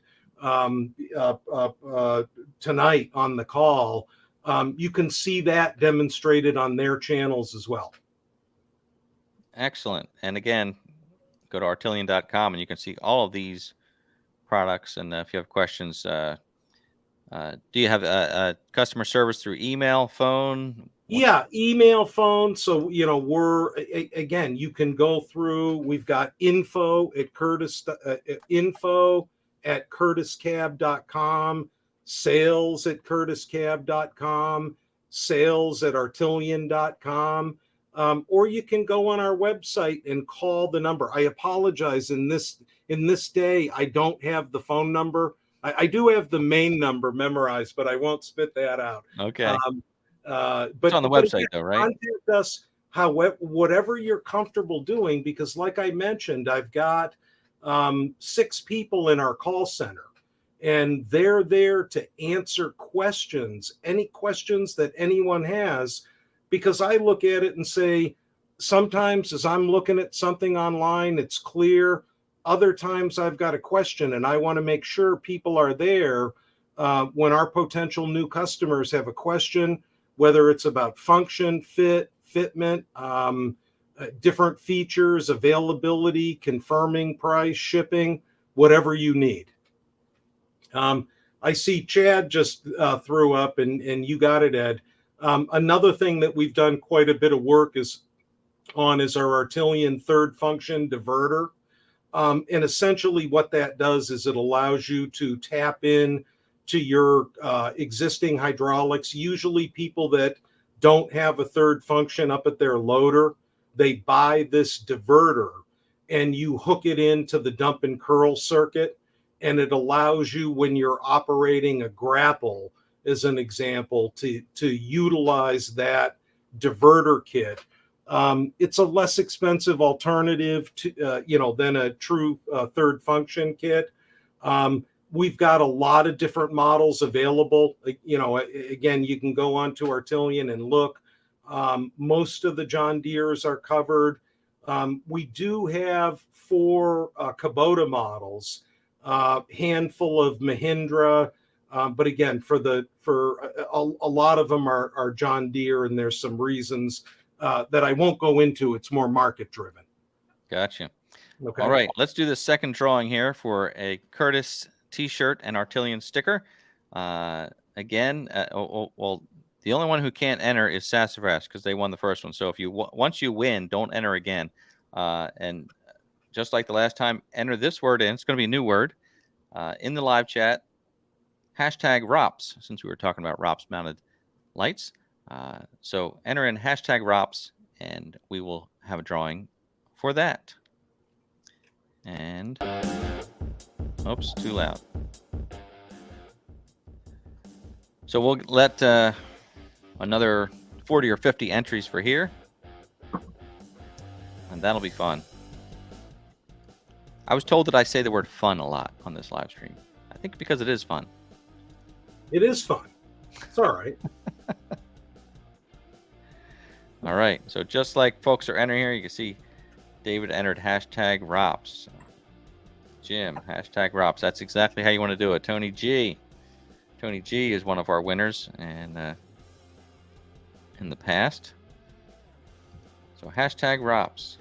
tonight on the call, you can see that demonstrated on their channels as well. Excellent. And again, go to artillian.com and you can see all of these products. And if you have questions, do you have a customer service through email, phone? Yeah, email, phone. So, again, you can go through, we've got info at Curtis, info at curtiscab.com, sales at curtiscab.com, sales at artillian.com. Or you can go on our website and call the number. I apologize, in this day, I don't have the phone number. I do have the main number memorized, but I won't spit that out. Okay. But It's on the but website again, though, right? contact us whatever you're comfortable doing, because like I mentioned, I've got 6 people in our call center, and they're there to answer questions, any questions that anyone has, because I look at it and say, sometimes as I'm looking at something online, it's clear. Other times I've got a question, and I want to make sure people are there when our potential new customers have a question, whether it's about function, fitment, different features, availability, confirming price, shipping, whatever you need. I see Chad just threw up, and you got it, Ed. Another thing that we've done quite a bit of work is our Artillian third function diverter. And essentially what that does is it allows you to tap in to your existing hydraulics. Usually people that don't have a third function up at their loader, they buy this diverter and you hook it into the dump and curl circuit, and it allows you, when you're operating a grapple, as an example, to utilize that diverter kit. It's a less expensive alternative to than a true third function kit. We've got a lot of different models available. Again, you can go onto Artillian and look. Most of the John Deeres are covered. We do have 4 Kubota models, handful of Mahindra, but again, for a lot of them are John Deere, and there's some reasons that I won't go into. It's more market driven. Gotcha. Okay. All right, let's do the second drawing here for a Curtis T-shirt and Artillian sticker. Again, well, the only one who can't enter is Sassafras because they won the first one. So if once you win, don't enter again. And just like the last time, enter this word in. It's going to be a new word in the live chat. Hashtag ROPS, since we were talking about ROPS mounted lights. So enter in hashtag ROPS, and we will have a drawing for that. And oops, too loud. So we'll let another 40 or 50 entries for here, and that'll be fun. I was told that I say the word fun a lot on this live stream. I think because it is fun. It is fun. It's all right. All right. So just like folks are entering here, you can see David entered hashtag ROPS. Jim, hashtag ROPS. That's exactly how you want to do it. Tony G. Tony G is one of our winners and in the past. So hashtag ROPS.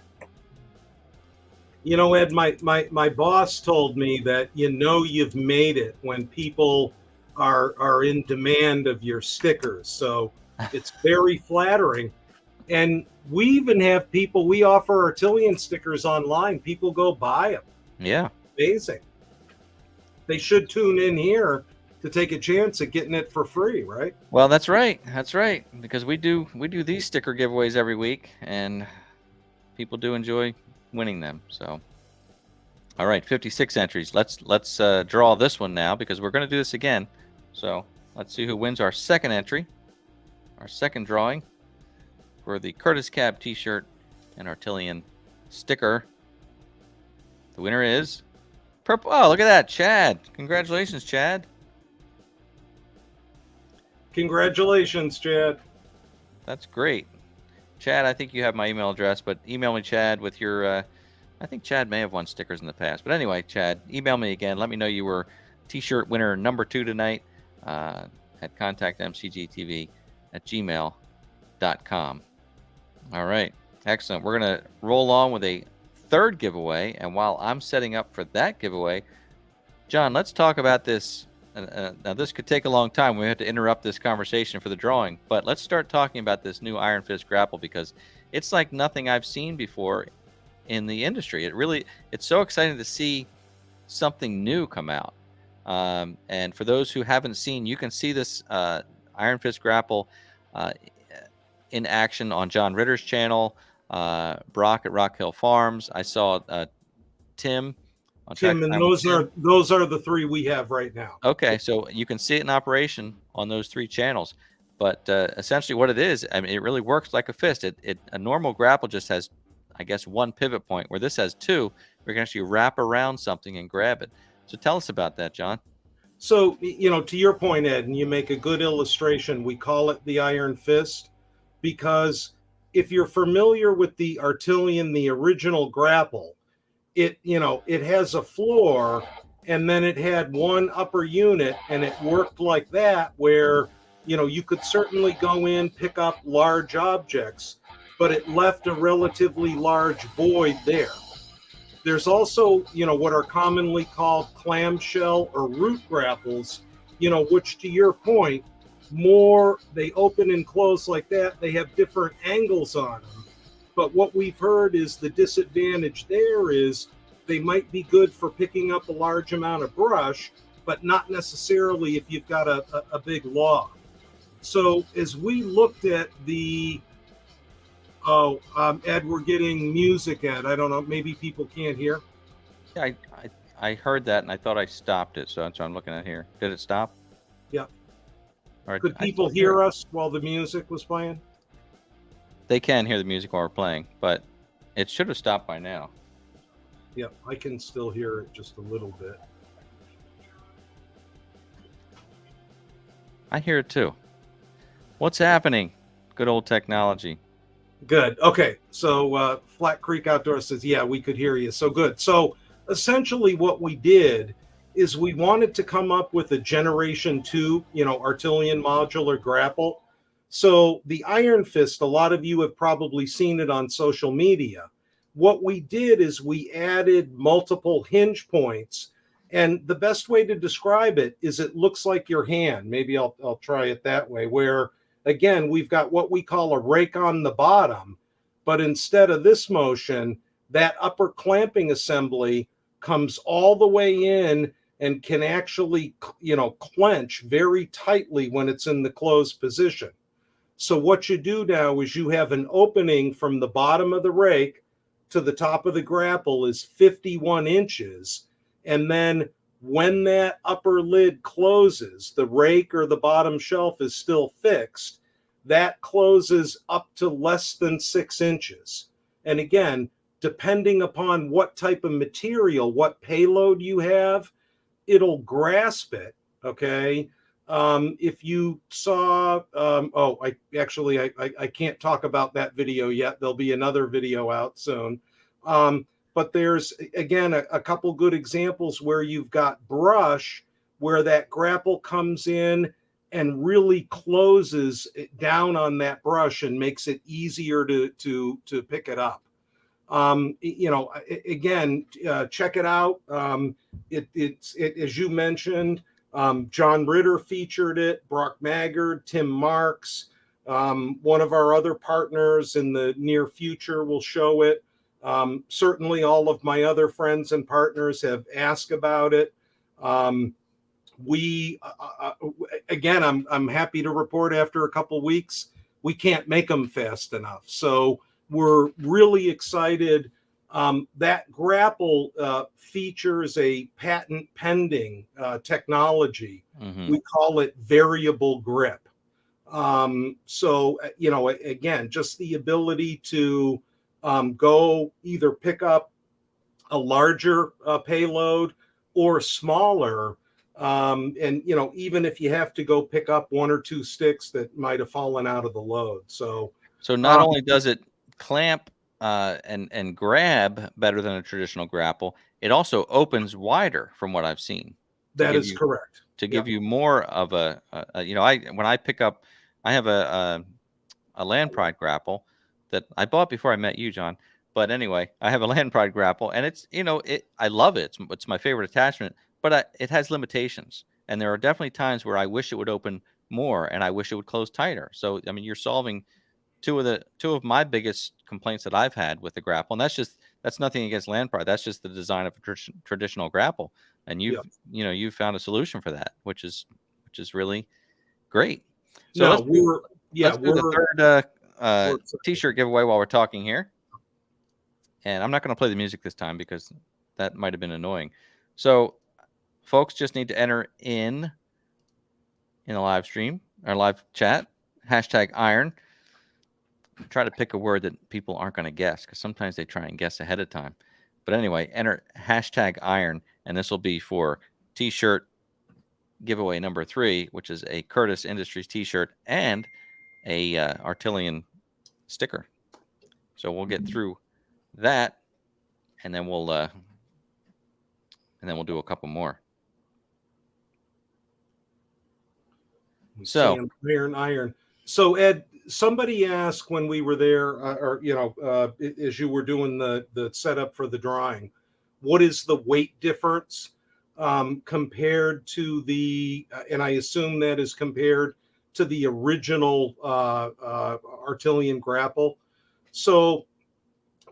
You know, Ed, my boss told me that you've made it when people are in demand of your stickers. So it's very flattering. And we even have people, we offer Artillian stickers online. People go buy them. Yeah. Amazing. They should tune in here to take a chance at getting it for free, right? Well, that's right. That's right. Because we do these sticker giveaways every week, and people do enjoy winning them. So, all right, 56 entries. Let's draw this one now because we're going to do this again. So let's see who wins our second entry, our second drawing for the Curtis Cab T-shirt and Artillian sticker. The winner is purple. Oh, look at that, Chad! Congratulations, Chad. Congratulations, Chad. That's great. Chad, I think you have my email address, but email me, Chad, with your, I think Chad may have won stickers in the past. But anyway, Chad, email me again. Let me know you were T-shirt winner number 2 tonight at contactmcgtv@gmail.com. All right. Excellent. We're going to roll on with a third giveaway. And while I'm setting up for that giveaway, John, let's talk about this. Now, this could take a long time. We have to interrupt this conversation for the drawing, but let's start talking about this new Iron Fist grapple because it's like nothing I've seen before in the industry. It's so exciting to see something new come out. And for those who haven't seen, you can see this Iron Fist grapple in action on John Ritter's channel, Brock at Rock Hill Farms. I saw Tim on Tim, Tractor and Time with Tim. those are the 3 we have right now. Okay, so you can see it in operation on those 3 channels. But essentially what it is, I mean, it really works like a fist. A normal grapple just has, I guess, 1 pivot point, where this has 2. We can actually wrap around something and grab it. So tell us about that, John. So, to your point, Ed, and you make a good illustration, we call it the Iron Fist because if you're familiar with the Artillian, the original grapple, it has a floor, and then it had one upper unit, and it worked like that, where you could certainly go in, pick up large objects, but it left a relatively large void there. There's also what are commonly called clamshell or root grapples, which, to your point, they open and close like that. They have different angles on them. But what we've heard is the disadvantage there is they might be good for picking up a large amount of brush, but not necessarily if you've got a big log. So as we looked at the, Ed, we're getting music, Ed. I don't know, maybe people can't hear. Yeah, I heard that, and I thought I stopped it, so that's what I'm looking at here. Did it stop? Yeah. All right. Could people hear us while the music was playing? They can hear the music while we're playing, but it should have stopped by now. Yeah, I can still hear it just a little bit. I hear it too. What's happening? Good old technology. Good. Okay. So Flat Creek Outdoor says, yeah, we could hear you. So good. So essentially what we did is we wanted to come up with a Generation 2, Artillian modular grapple. So the Iron Fist, a lot of you have probably seen it on social media. What we did is we added multiple hinge points. And the best way to describe it is it looks like your hand. Maybe I'll try it that way, where again, we've got what we call a rake on the bottom, but instead of this motion, that upper clamping assembly comes all the way in and can actually, clench very tightly when it's in the closed position. So what you do now is you have an opening from the bottom of the rake to the top of the grapple is 51 inches. And then when that upper lid closes, the rake or the bottom shelf is still fixed. That closes up to less than 6 inches. And again, depending upon what type of material, what payload you have, it'll grasp it. Okay. If you saw, I can't talk about that video yet. There'll be another video out soon. But there's, again, a couple good examples where you've got brush, where that grapple comes in and really closes it down on that brush and makes it easier to pick it up. Again, check it out. It's as you mentioned, John Ritter featured it, Brock Maggard, Tim Marks, one of our other partners in the near future will show it. Certainly all of my other friends and partners have asked about it. Again, I'm happy to report after a couple weeks, we can't make them fast enough. So we're really excited. That grapple features a patent pending technology. Mm-hmm. We call it variable grip. So, again, just the ability to go either pick up a larger payload or smaller. And, even if you have to go pick up 1 or 2 sticks that might have fallen out of the load. So not only does it clamp and grab better than a traditional grapple, it also opens wider from what I've seen. That is correct. To give you more of when I pick up, I have a Land Pride grapple that I bought before I met you, John. But anyway, I have a Land Pride grapple, and it's, I love it. It's my favorite attachment, but it has limitations. And there are definitely times where I wish it would open more and I wish it would close tighter. So, I mean, you're solving two of my biggest complaints that I've had with the grapple, and that's nothing against land pride. That's just the design of a traditional grapple, and you've found a solution for that, which is really great. So No, let's do the third T-shirt giveaway while we're talking here. And I'm not going to play the music this time because that might have been annoying. So folks just need to enter in the live stream or live chat, #iron. Try to pick a word that people aren't going to guess, because sometimes they try and guess ahead of time. But anyway, enter #iron, and this will be for T-shirt giveaway number 3, which is a Curtis Industries T-shirt and a Artillian sticker. So we'll get through that, and then we'll do a couple more. So iron. So Ed, somebody asked when we were there, as you were doing the setup for the drawing, what is the weight difference compared to the, and I assume that is compared to the original Artillian grapple. So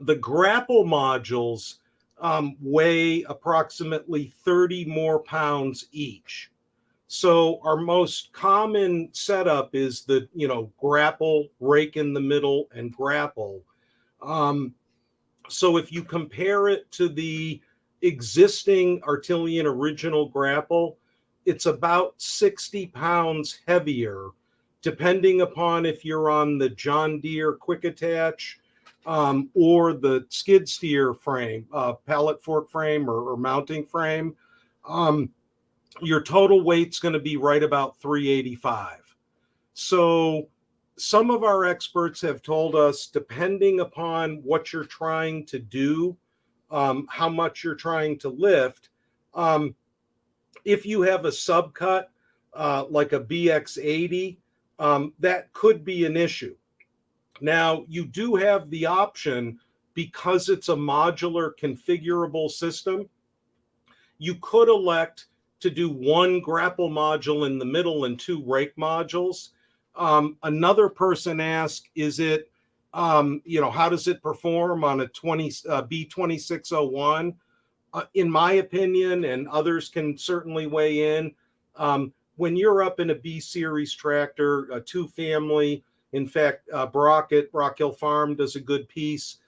the grapple modules weigh approximately 30 more pounds each. So our most common setup is the, grapple, rake in the middle, and grapple. So if you compare it to the existing Artillian original grapple, it's about 60 pounds heavier, depending upon if you're on the John Deere quick attach or the skid steer frame, pallet fork frame or mounting frame. Your total weight's going to be right about 385. So some of our experts have told us, depending upon what you're trying to do, how much you're trying to lift, if you have a subcut like a BX80, that could be an issue. Now, you do have the option, because it's a modular configurable system, you could elect to do one grapple module in the middle and 2 rake modules. Another person asked, is it, how does it perform on a B2601? In my opinion, and others can certainly weigh in, when you're up in a B series tractor, a 2-family, in fact, Brock at Rock Hill Farm does a good piece,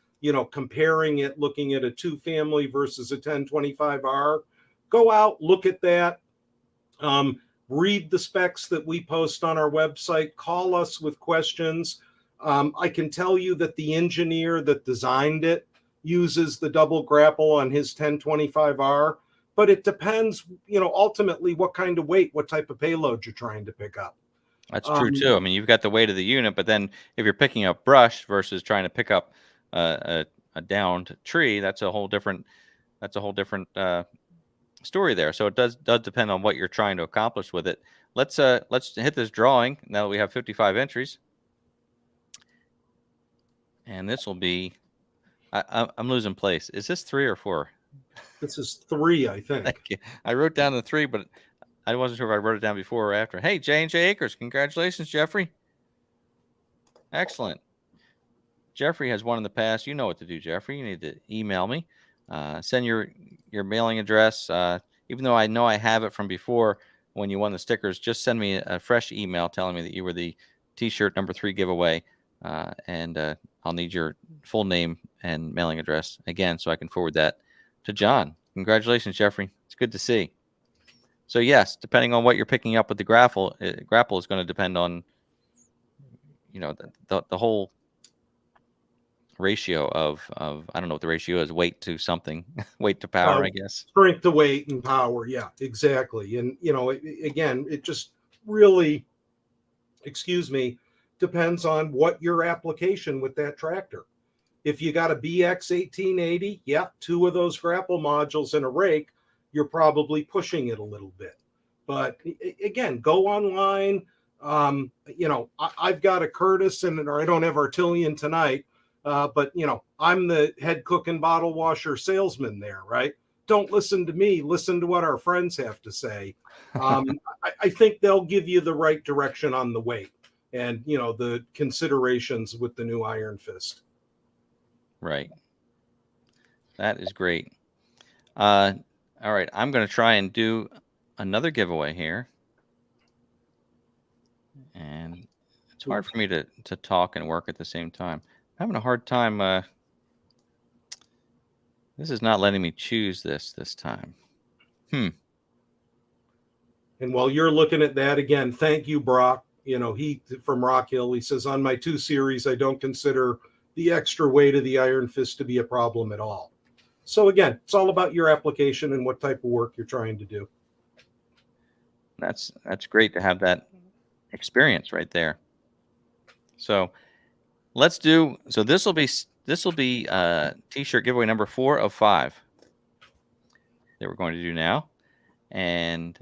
comparing it, looking at a 2-family versus a 1025R. Go out, look at that, read the specs that we post on our website, call us with questions. I can tell you that the engineer that designed it uses the double grapple on his 1025R, but it depends, ultimately what kind of weight, what type of payload you're trying to pick up. That's true too. I mean, you've got the weight of the unit, but then if you're picking up brush versus trying to pick up a downed tree, that's a whole different story there. So it does depend on what you're trying to accomplish with it. Let's hit this drawing now that we have 55 entries, and this will be. I'm losing place. Is this 3 or 4? This is 3, I think. Thank you. I wrote down the 3, but I wasn't sure if I wrote it down before or after. Hey, J&J Acres, congratulations, Jeffrey. Excellent. Jeffrey has won in the past. You know what to do, Jeffrey. You need to email me. Send your mailing address. Even though I know I have it from before when you won the stickers, just send me a fresh email telling me that you were the T-shirt number 3 giveaway, and I'll need your full name and mailing address again so I can forward that to John. Congratulations, Jeffrey. It's good to see. So yes, depending on what you're picking up with the grapple is going to depend on, the whole ratio of I don't know what the ratio is, weight to something, weight to power, I guess. Strength to weight and power. Yeah, exactly. And, again, it just really, depends on what your application with that tractor. If you got a BX 1880, 2 of those grapple modules and a rake, you're probably pushing it a little bit. But again, go online. I've got a Curtis or I don't have Artillian tonight, but I'm the head cook and bottle washer salesman there, right? Don't listen to me. Listen to what our friends have to say. I think they'll give you the right direction on the weight. and the considerations with the new Iron Fist. Right. That is great. All right, I'm going to try and do another giveaway here. And it's hard for me to talk and work at the same time. I'm having a hard time. This is not letting me choose this time. And while you're looking at that again, thank you, Brock. He from Rock Hill, he says, on my 2 series, I don't consider the extra weight of the Iron Fist to be a problem at all. So again, it's all about your application and what type of work you're trying to do. That's great to have that experience right there. So let's do. So this will be t-shirt giveaway number 4 of 5 that we're going to do now. And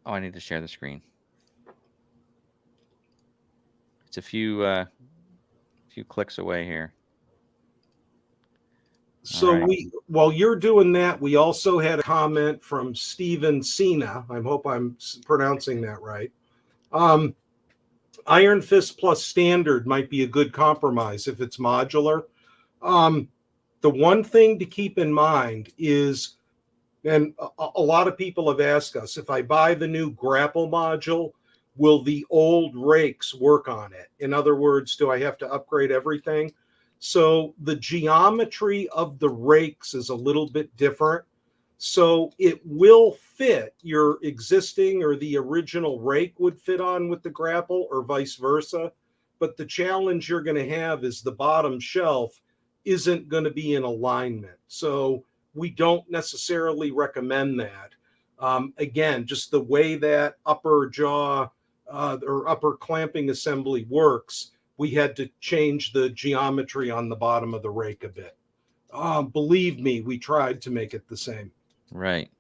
I need to share the screen. It's a few clicks away here. So right. While you're doing that, we also had a comment from Steven Cena. I hope I'm pronouncing that right. Iron Fist plus standard might be a good compromise if it's modular. The one thing to keep in mind is, and a lot of people have asked us, if I buy the new grapple module, will the old rakes work on it? In other words, do I have to upgrade everything? So the geometry of the rakes is a little bit different. So it will fit your existing, or the original rake would fit on with the grapple, or vice versa. But the challenge you're going to have is the bottom shelf isn't going to be in alignment. So we don't necessarily recommend that. Again, just the way that upper jaw or upper clamping assembly works, we had to change the geometry on the bottom of the rake a bit. Believe me, we tried to make it the same. Right.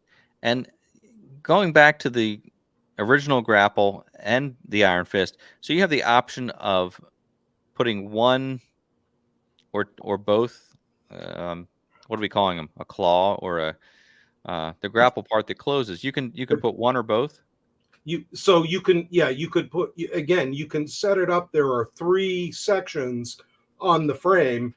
And going back to the original grapple and the Iron Fist, so you have the option of putting one or both. What are we calling them? A claw or the grapple part that closes. You can put one or both. You could put, again, you can set it up. There are 3 sections on the frame,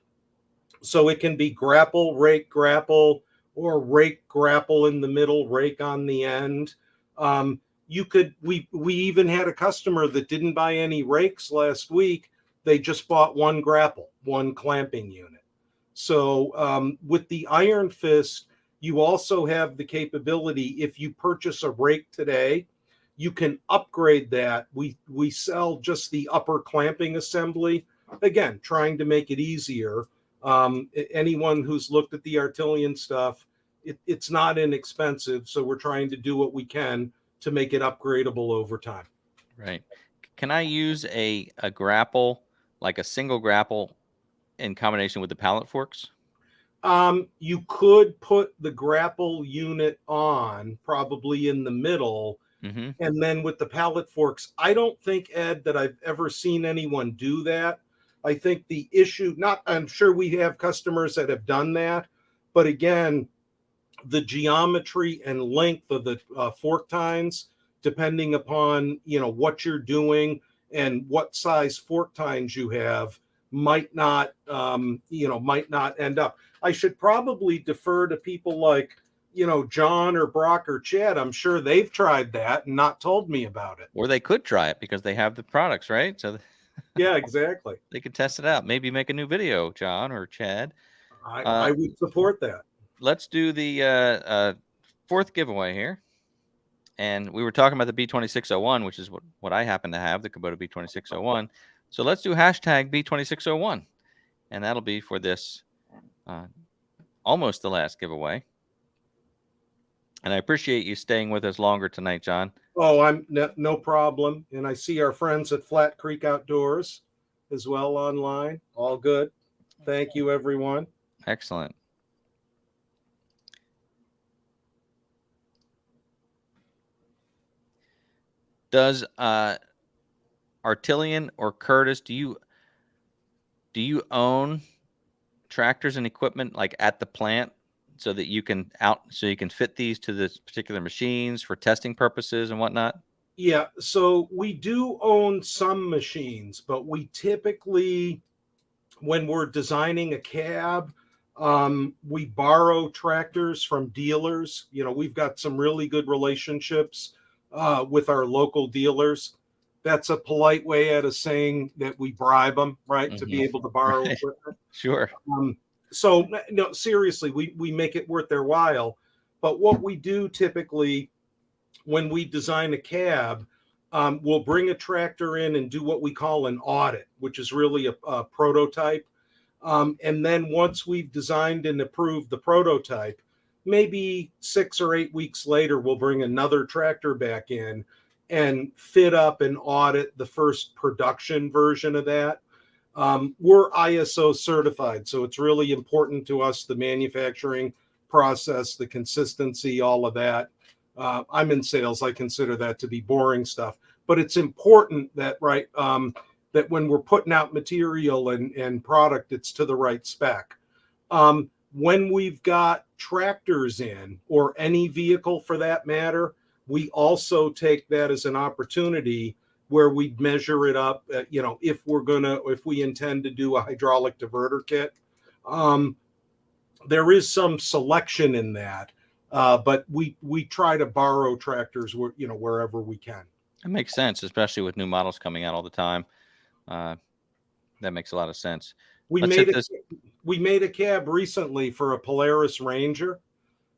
so it can be grapple, rake, grapple, or rake, grapple in the middle, rake on the end. We even had a customer that didn't buy any rakes last week. They just bought one grapple, one clamping unit. So with the Iron Fist, you also have the capability, if you purchase a rake today, you can upgrade that. We sell just the upper clamping assembly. Again, trying to make it easier. Anyone who's looked at the Artillian stuff, it's not inexpensive. So we're trying to do what we can to make it upgradable over time. Right. Can I use a grapple, like a single grapple, in combination with the pallet forks? You could put the grapple unit on probably in the middle. Mm-hmm. And then with the pallet forks, I don't think, Ed, that I've ever seen anyone do that. I think the issue, I'm sure we have customers that have done that, but again, the geometry and length of the fork tines, depending upon, what you're doing and what size fork tines you have, might not end up. I should probably defer to people like, John or Brock or Chad. I'm sure they've tried that and not told me about it. Or they could try it because they have the products, right? So yeah, exactly. They could test it out. Maybe make a new video, John or Chad. I would support that. Let's do the 4th giveaway here. And we were talking about the B2601, which is what I happen to have, the Kubota B2601. So let's do hashtag B2601. And that'll be for this almost the last giveaway. And I appreciate you staying with us longer tonight, John. Oh, I'm no problem. And I see our friends at Flat Creek Outdoors as well online. All good. Thank you, everyone. Excellent. Does Artillian or Curtis, do you own tractors and equipment like at the plant so that you can fit these to the particular machines for testing purposes and whatnot? Yeah, so we do own some machines, but we typically, when we're designing a cab, we borrow tractors from dealers. We've got some really good relationships with our local dealers. That's a polite way out of saying that we bribe them, right, to Hmm. be able to borrow Right. equipment. Sure. So, no, seriously, we make it worth their while. But what we do typically when we design a cab, we'll bring a tractor in and do what we call an audit, which is really a prototype. And then once we've designed and approved the prototype, maybe 6 or 8 weeks later, we'll bring another tractor back in and fit up and audit the first production version of that. We're ISO certified, so it's really important to us, the manufacturing process, the consistency, all of that. I'm in sales. I consider that to be boring stuff, but it's important that, right, that when we're putting out material and product, it's to the right spec. When we've got tractors in, or any vehicle for that matter, we also take that as an opportunity where we measure it up. If we intend to do a hydraulic diverter kit, there is some selection in that, but we try to borrow tractors wherever we can. It makes sense, especially with new models coming out all the time. That makes a lot of sense. We Let's made hit a this. we made a cab recently for a Polaris Ranger.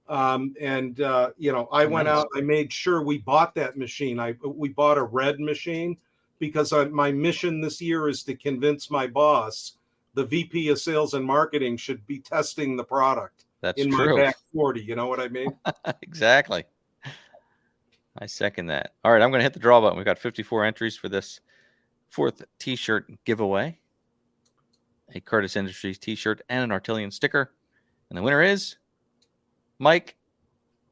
I Oh, went nice. out, I made sure we bought that machine. We bought a red machine because my mission this year is to convince my boss, the VP of sales and marketing, should be testing the product That's in my true. back 40. You know what I mean? Exactly. I second that. All right, I'm going to hit the draw button. We've got 54 entries for this 4th T-shirt giveaway. A Curtis Industries T-shirt and an Artillian sticker. And the winner is Mike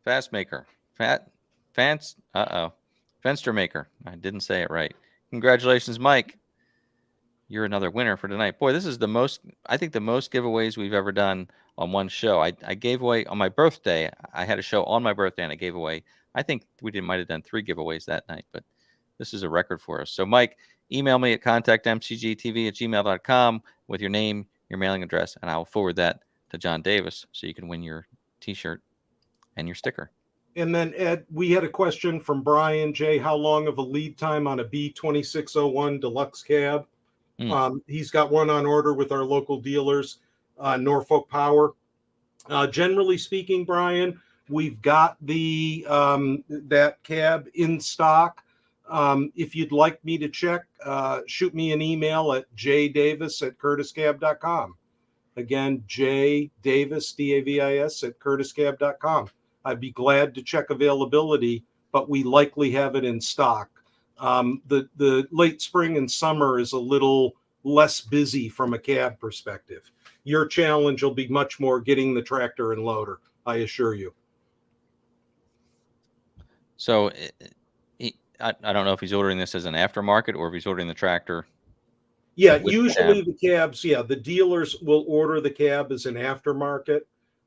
Fastmaker. Fenstermaker. I didn't say it right. Congratulations, Mike. You're another winner for tonight. Boy, this is I think the most giveaways we've ever done on one show. I gave away on my birthday. I had a show on my birthday and I gave away, I think might have done 3 giveaways that night, but this is a record for us. So, Mike, email me at contactmcgtv@gmail.com with your name, your mailing address, and I will forward that to John Davis so you can win your T-shirt and your sticker. And then, Ed, we had a question from Brian J. How long of a lead time on a B2601 deluxe cab? He's got one on order with our local dealers, Norfolk Power. Generally speaking, Brian, we've got that cab in stock. If you'd like me to check, shoot me an email at jdavis@curtiscab.com. Again, jdavis, Davis, @curtiscab.com. I'd be glad to check availability, but we likely have it in stock. The late spring and summer is a little less busy from a cab perspective. Your challenge will be much more getting the tractor and loader, I assure you. So I don't know if he's ordering this as an aftermarket or if he's ordering the tractor. Yeah, with usually the the cabs, the dealers will order the cab as an aftermarket.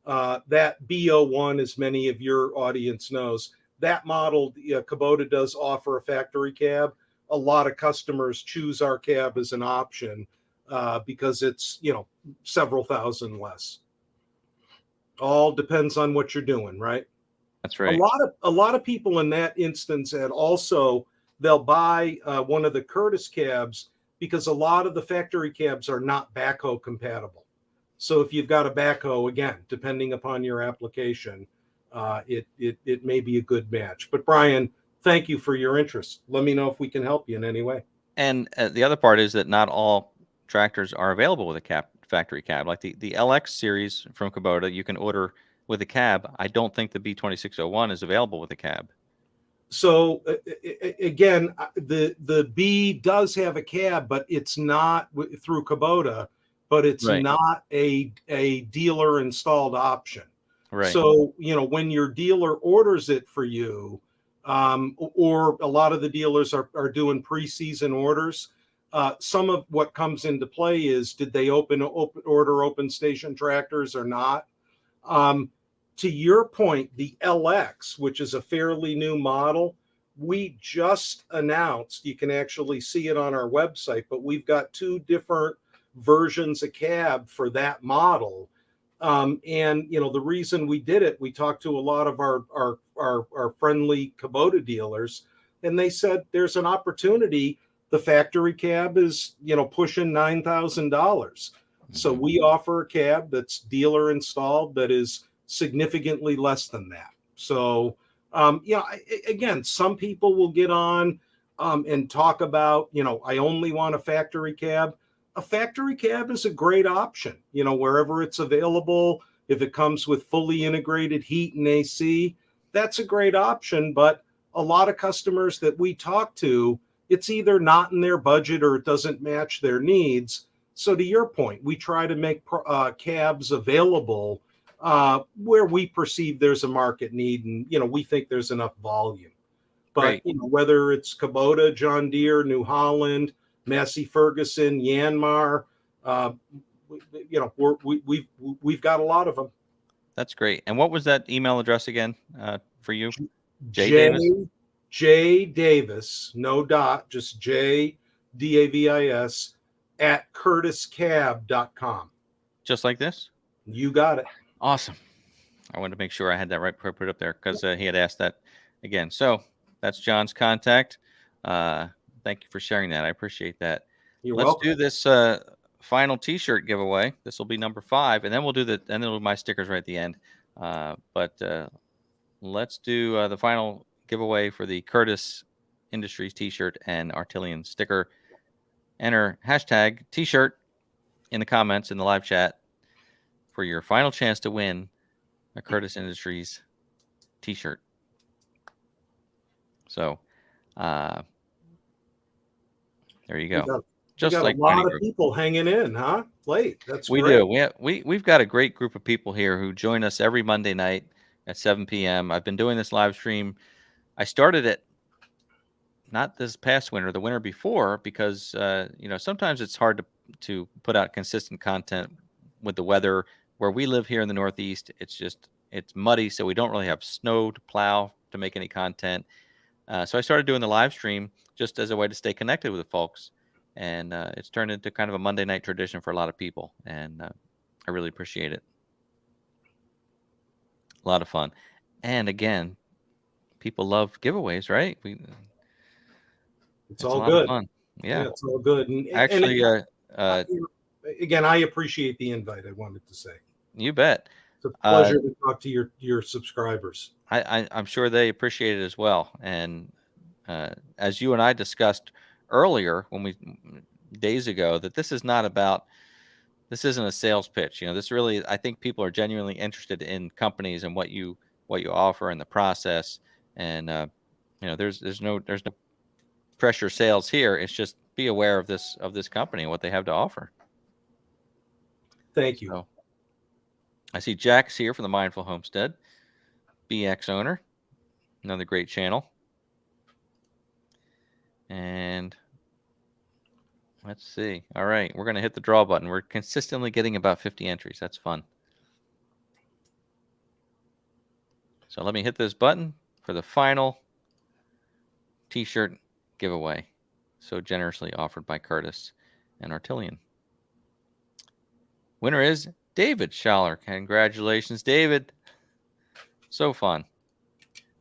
That B01, as many of your audience knows, that model, Kubota does offer a factory cab. A lot of customers choose our cab as an option because it's, several thousand less. All depends on what you're doing, right? That's A right. lot of people in that instance, and also they'll buy one of the Curtis cabs because a lot of the factory cabs are not backhoe compatible. So if you've got a backhoe, again, depending upon your application, it may be a good match. But Brian, thank you for your interest. Let me know if we can help you in any way. And the other part is that not all tractors are available with a factory cab. Like the LX series from Kubota, you can order with a cab. I don't think the B2601 is available with a cab. So again, the B does have a cab, but it's not through Kubota, but it's Right. not a dealer installed option. Right. So, when your dealer orders it for you, or a lot of the dealers are doing preseason orders, some of what comes into play is, did they order open station tractors or not? To your point, the LX, which is a fairly new model, we just announced, you can actually see it on our website, but we've got 2 different versions of cab for that model. And the reason we did it, we talked to a lot of our friendly Kubota dealers, and they said there's an opportunity. The factory cab is pushing $9,000. So we offer a cab that's dealer installed that is significantly less than that. So again, some people will get on and talk about, I only want a factory cab. A factory cab is a great option, wherever it's available. If it comes with fully integrated heat and AC, that's a great option. But a lot of customers that we talk to, it's either not in their budget or it doesn't match their needs. So to your point, we try to make cabs available where we perceive there's a market need, and we think there's enough volume. But Right. Whether it's Kubota, John Deere, New Holland, Massey Ferguson, Yanmar, we've got a lot of them. That's great. And what was that email address again for you? J Davis, no dot, just J Davis at curtiscab.com. Just like this? You got it. Awesome. I wanted to make sure I had that right before I put it up there, because he had asked that again. So that's John's contact. Thank you for sharing that. I appreciate that. You're Let's welcome. do this final T-shirt giveaway. This will be number 5, and then we'll do my stickers right at the end. But let's do the final giveaway for the Curtis Industries T-shirt and Artillian sticker. Enter hashtag T-shirt in the comments in the live chat for your final chance to win a Curtis Industries T-shirt. So, there you go. Just got like a lot of people hanging in, huh? Late. That's we great. do. We've got a great group of people here who join us every Monday night at 7 p.m. I've been doing this live stream. I started it not this past winter, the winter before, because sometimes it's hard to put out consistent content with the weather. Where we live here in the Northeast, it's muddy, so we don't really have snow to plow to make any content. So I started doing the live stream just as a way to stay connected with the folks. And it's turned into kind of a Monday night tradition for a lot of people. And I really appreciate it. A lot of fun. And again, people love giveaways, right? It's all good. Fun. Yeah, it's all good. And actually, again, I appreciate the invite. I wanted to say. You bet. It's a pleasure to talk to your subscribers. I'm sure they appreciate it as well. And as you and I discussed earlier, days ago, that this isn't a sales pitch. This really, I think people are genuinely interested in companies and what you offer and the process. And there's no pressure sales here. It's just be aware of this company and what they have to offer. Thank you. So, I see Jack's here from the Mindful Homestead, BX owner, another great channel. And let's see. All right, we're going to hit the draw button. We're consistently getting about 50 entries. That's fun. So let me hit this button for the final T-shirt giveaway, so generously offered by Curtis and Artillian. Winner is David Schaller. Congratulations, David. So fun.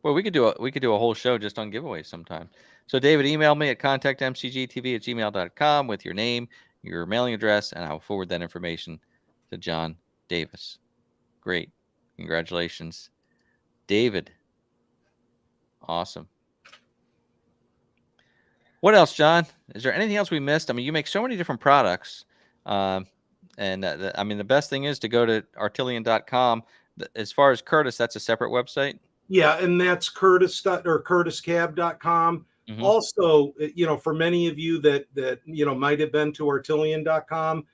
Well, we could do a whole show just on giveaways sometime. So David, email me at contactmcgtv@gmail.com with your name, your mailing address, and I'll forward that information to John Davis. Great. Congratulations, David. Awesome. What else, John? Is there anything else we missed? I mean, you make so many different products. And the best thing is to go to artillian.com. As far as Curtis, that's a separate website. Yeah, and that's curtiscab.com. Mm-hmm. Also, for many of you that might have been to artillian.com,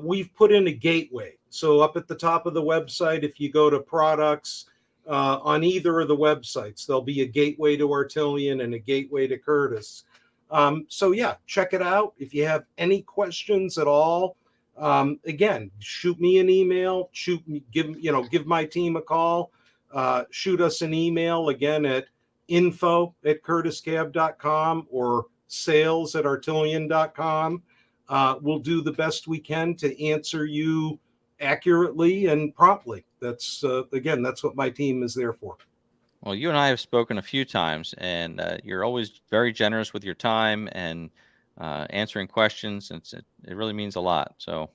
we've put in a gateway. So up at the top of the website, if you go to products on either of the websites, there'll be a gateway to Artillian and a gateway to Curtis. So yeah, check it out. If you have any questions at all, again, shoot me an email. Give my team a call. Shoot us an email again at info@curtiscab.com or sales@artillian.com. We'll do the best we can to answer you accurately and promptly. That's again, that's what my team is there for. Well, you and I have spoken a few times, and you're always very generous with your time and answering questions. It really means a lot. So,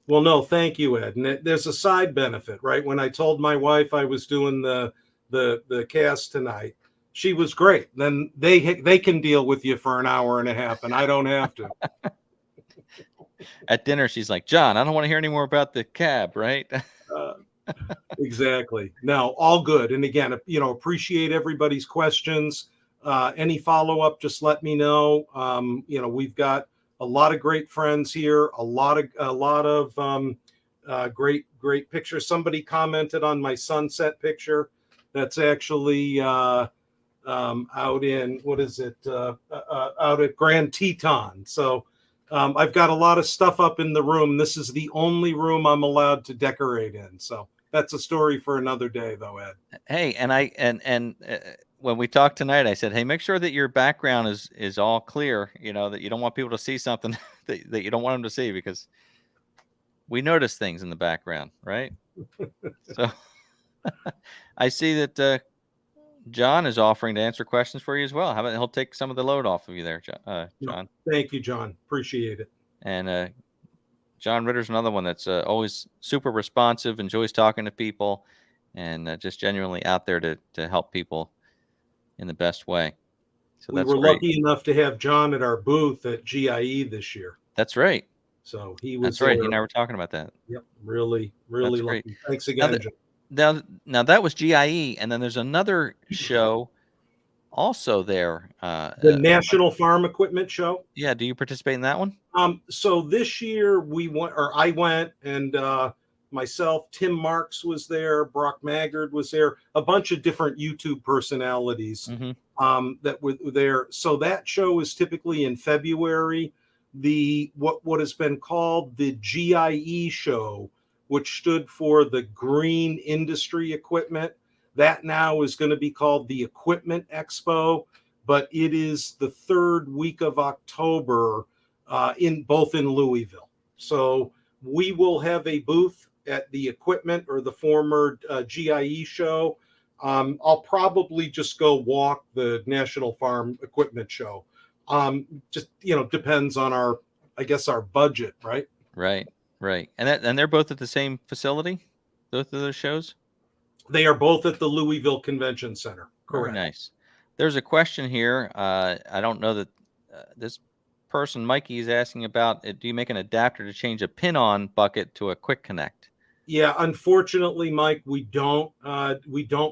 Well, no, thank you, Ed. And there's a side benefit, right? When I told my wife I was doing the cast tonight, she was great. Then they can deal with you for an hour and a half, and I don't have to. at dinner, she's like, "John, I don't want to hear any more about the cab, right?" Exactly. No, all good. And again, appreciate everybody's questions. Any follow up, just let me know. We've got a lot of great friends here, a lot of great pictures. Somebody commented on my sunset picture. That's actually out in out at Grand Teton. So I've got a lot of stuff up in the room. This is the only room I'm allowed to decorate in. So that's a story for another day, though, Ed. Hey, and when we talked tonight, I said, "Hey, make sure that your background is all clear. That you don't want people to see something that you don't want them to see, because we notice things in the background, right?" So I see that John is offering to answer questions for you as well. How about he'll take some of the load off of you there, John? Thank you, John. Appreciate it. And John Ritter's another one that's always super responsive, enjoys talking to people, and just genuinely out there to help people in the best way. So we that's were great. lucky enough to have John at our booth at GIE this year. That's right. So he was. That's right. He and I were talking about that. Yep. Really lucky. Great. Thanks again, John. Now that was GIE, and then there's another show also there. The National Farm Equipment Show. Yeah. Do you participate in that one? So this year I went, and myself, Tim Marks was there, Brock Maggard was there, a bunch of different YouTube personalities that were there. So that show is typically in February. What has been called the GIE show, which stood for the Green Industry Equipment, that now is going to be called the Equipment Expo, but it is the third week of October in Louisville. So we will have a booth at the equipment, or the former GIE show. I'll probably just go walk the National Farm Equipment Show. Just depends on our budget, right? Right. And they're both at the same facility, both of those shows? They are both at the Louisville Convention Center. Correct. Very nice. There's a question here. I don't know that this person, Mikey, is asking about, do you make an adapter to change a pin-on bucket to a quick connect? Yeah, unfortunately, Mike, we don't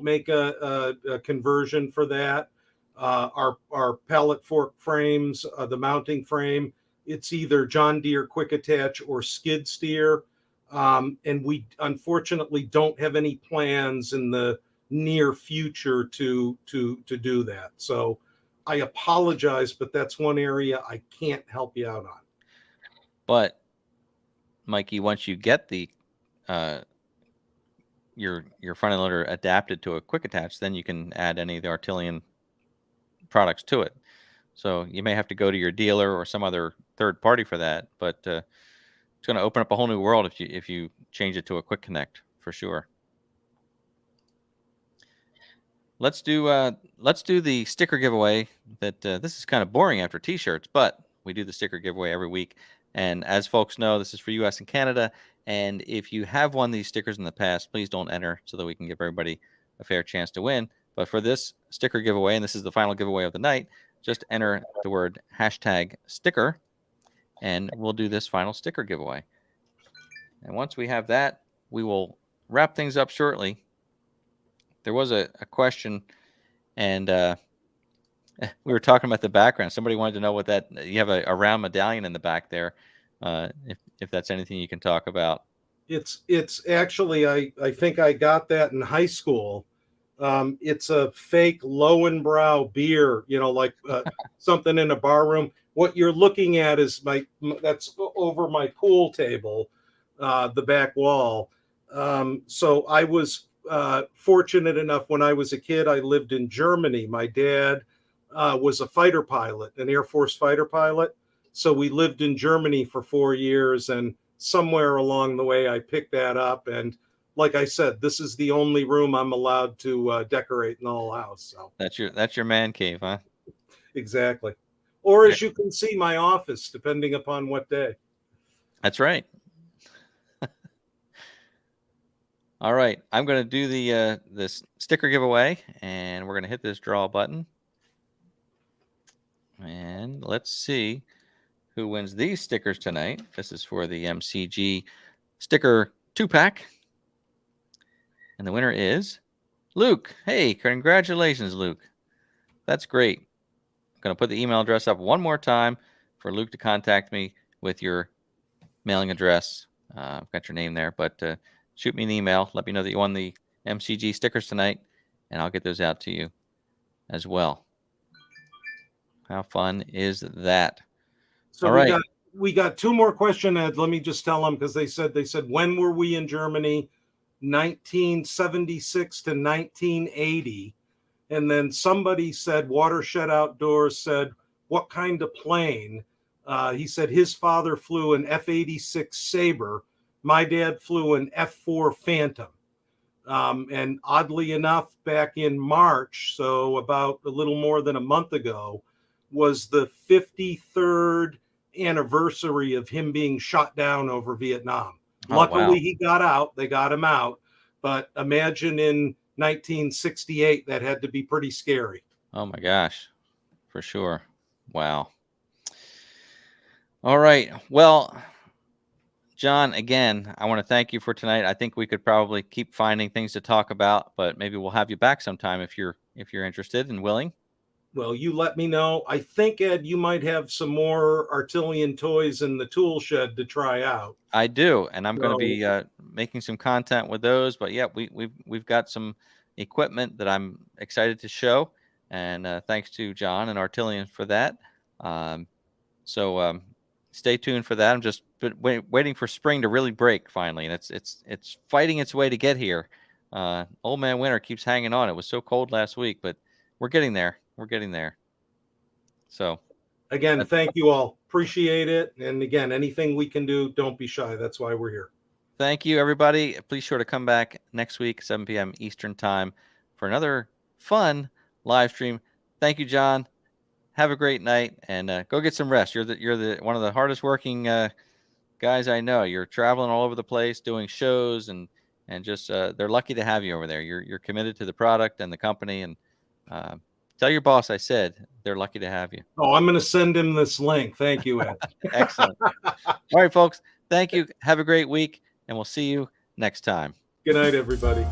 make a conversion for that. Our pallet fork frames, the mounting frame, it's either John Deere quick attach or skid steer. And we unfortunately don't have any plans in the near future to do that. So I apologize, but that's one area I can't help you out on. But Mikey, once you get the your front end loader adapted to a quick attach, then you can add any of the Artillian products to it. So you may have to go to your dealer or some other third party for that, but it's going to open up a whole new world if you change it to a quick connect, for sure. Let's do the sticker giveaway. This is kind of boring after t-shirts, but we do the sticker giveaway every week. And as folks know, this is for US and Canada. And if you have won these stickers in the past, please don't enter, so that we can give everybody a fair chance to win. But for this sticker giveaway, and this is the final giveaway of the night, just enter the word #sticker, and we'll do this final sticker giveaway. And once we have that, we will wrap things up shortly. There was a question, and we were talking about the background. Somebody wanted to know what that, you have a round medallion in the back there, if that's anything you can talk about. It's actually, I think I got that in high school. It's a fake Lowenbrau beer, like something in a bar room. What you're looking at is that's over my pool table, the back wall. So I was fortunate enough, when I was a kid, I lived in Germany. My dad was a fighter pilot, an Air Force fighter pilot. So we lived in Germany for 4 years, and somewhere along the way, I picked that up. And like I said, this is the only room I'm allowed to decorate in the whole house. So That's your man cave, huh? exactly. Or as you can see, my office, depending upon what day. That's right. All right, I'm going to do the this sticker giveaway, and we're going to hit this draw button, and let's see who wins these stickers tonight. This is for the MCG sticker 2-pack, and the winner is Luke. Hey, congratulations, Luke. That's great. I'm going to put the email address up one more time for Luke to contact me with your mailing address. I've got your name there, but shoot me an email. Let me know that you won the MCG stickers tonight, and I'll get those out to you as well. How fun is that? So all right. We got 2 more questions, Ed. Let me just tell them, because they said when were we in Germany? 1976 to 1980. And then somebody said, Watershed Outdoors said, what kind of plane? He said his father flew an F-86 Sabre. My dad flew an F-4 Phantom. And oddly enough, back in March, so about a little more than a month ago, was the 53rd anniversary of him being shot down over Vietnam. Luckily, he got out. They got him out. But imagine in 1968, that had to be pretty scary. Oh, my gosh. For sure. Wow. All right. Well, John, again, I want to thank you for tonight. I think we could probably keep finding things to talk about, but maybe we'll have you back sometime if you're interested and willing. Well, you let me know. I think, Ed, you might have some more Artillian toys in the tool shed to try out. I do, and I'm going to be making some content with those. But yeah, we've got some equipment that I'm excited to show, and thanks to John and Artillian for that. So stay tuned for that. I'm just waiting for spring to really break finally, and it's fighting its way to get here. Old man winter keeps hanging on. It was so cold last week, but we're getting there. We're getting there. So again, thank you all. Appreciate it. And again, anything we can do, don't be shy. That's why we're here. Thank you, everybody. Please sure to come back next week, 7 p.m. Eastern time, for another fun live stream. Thank you, John. Have a great night, and go get some rest. You're the one of the hardest working guys I know. You're traveling all over the place doing shows, and just they're lucky to have you over there. You're committed to the product and the company, and tell your boss I said they're lucky to have you. Oh, I'm going to send him this link. Thank you, Ed. Excellent. All right, folks. Thank you. Have a great week, and we'll see you next time. Good night, everybody.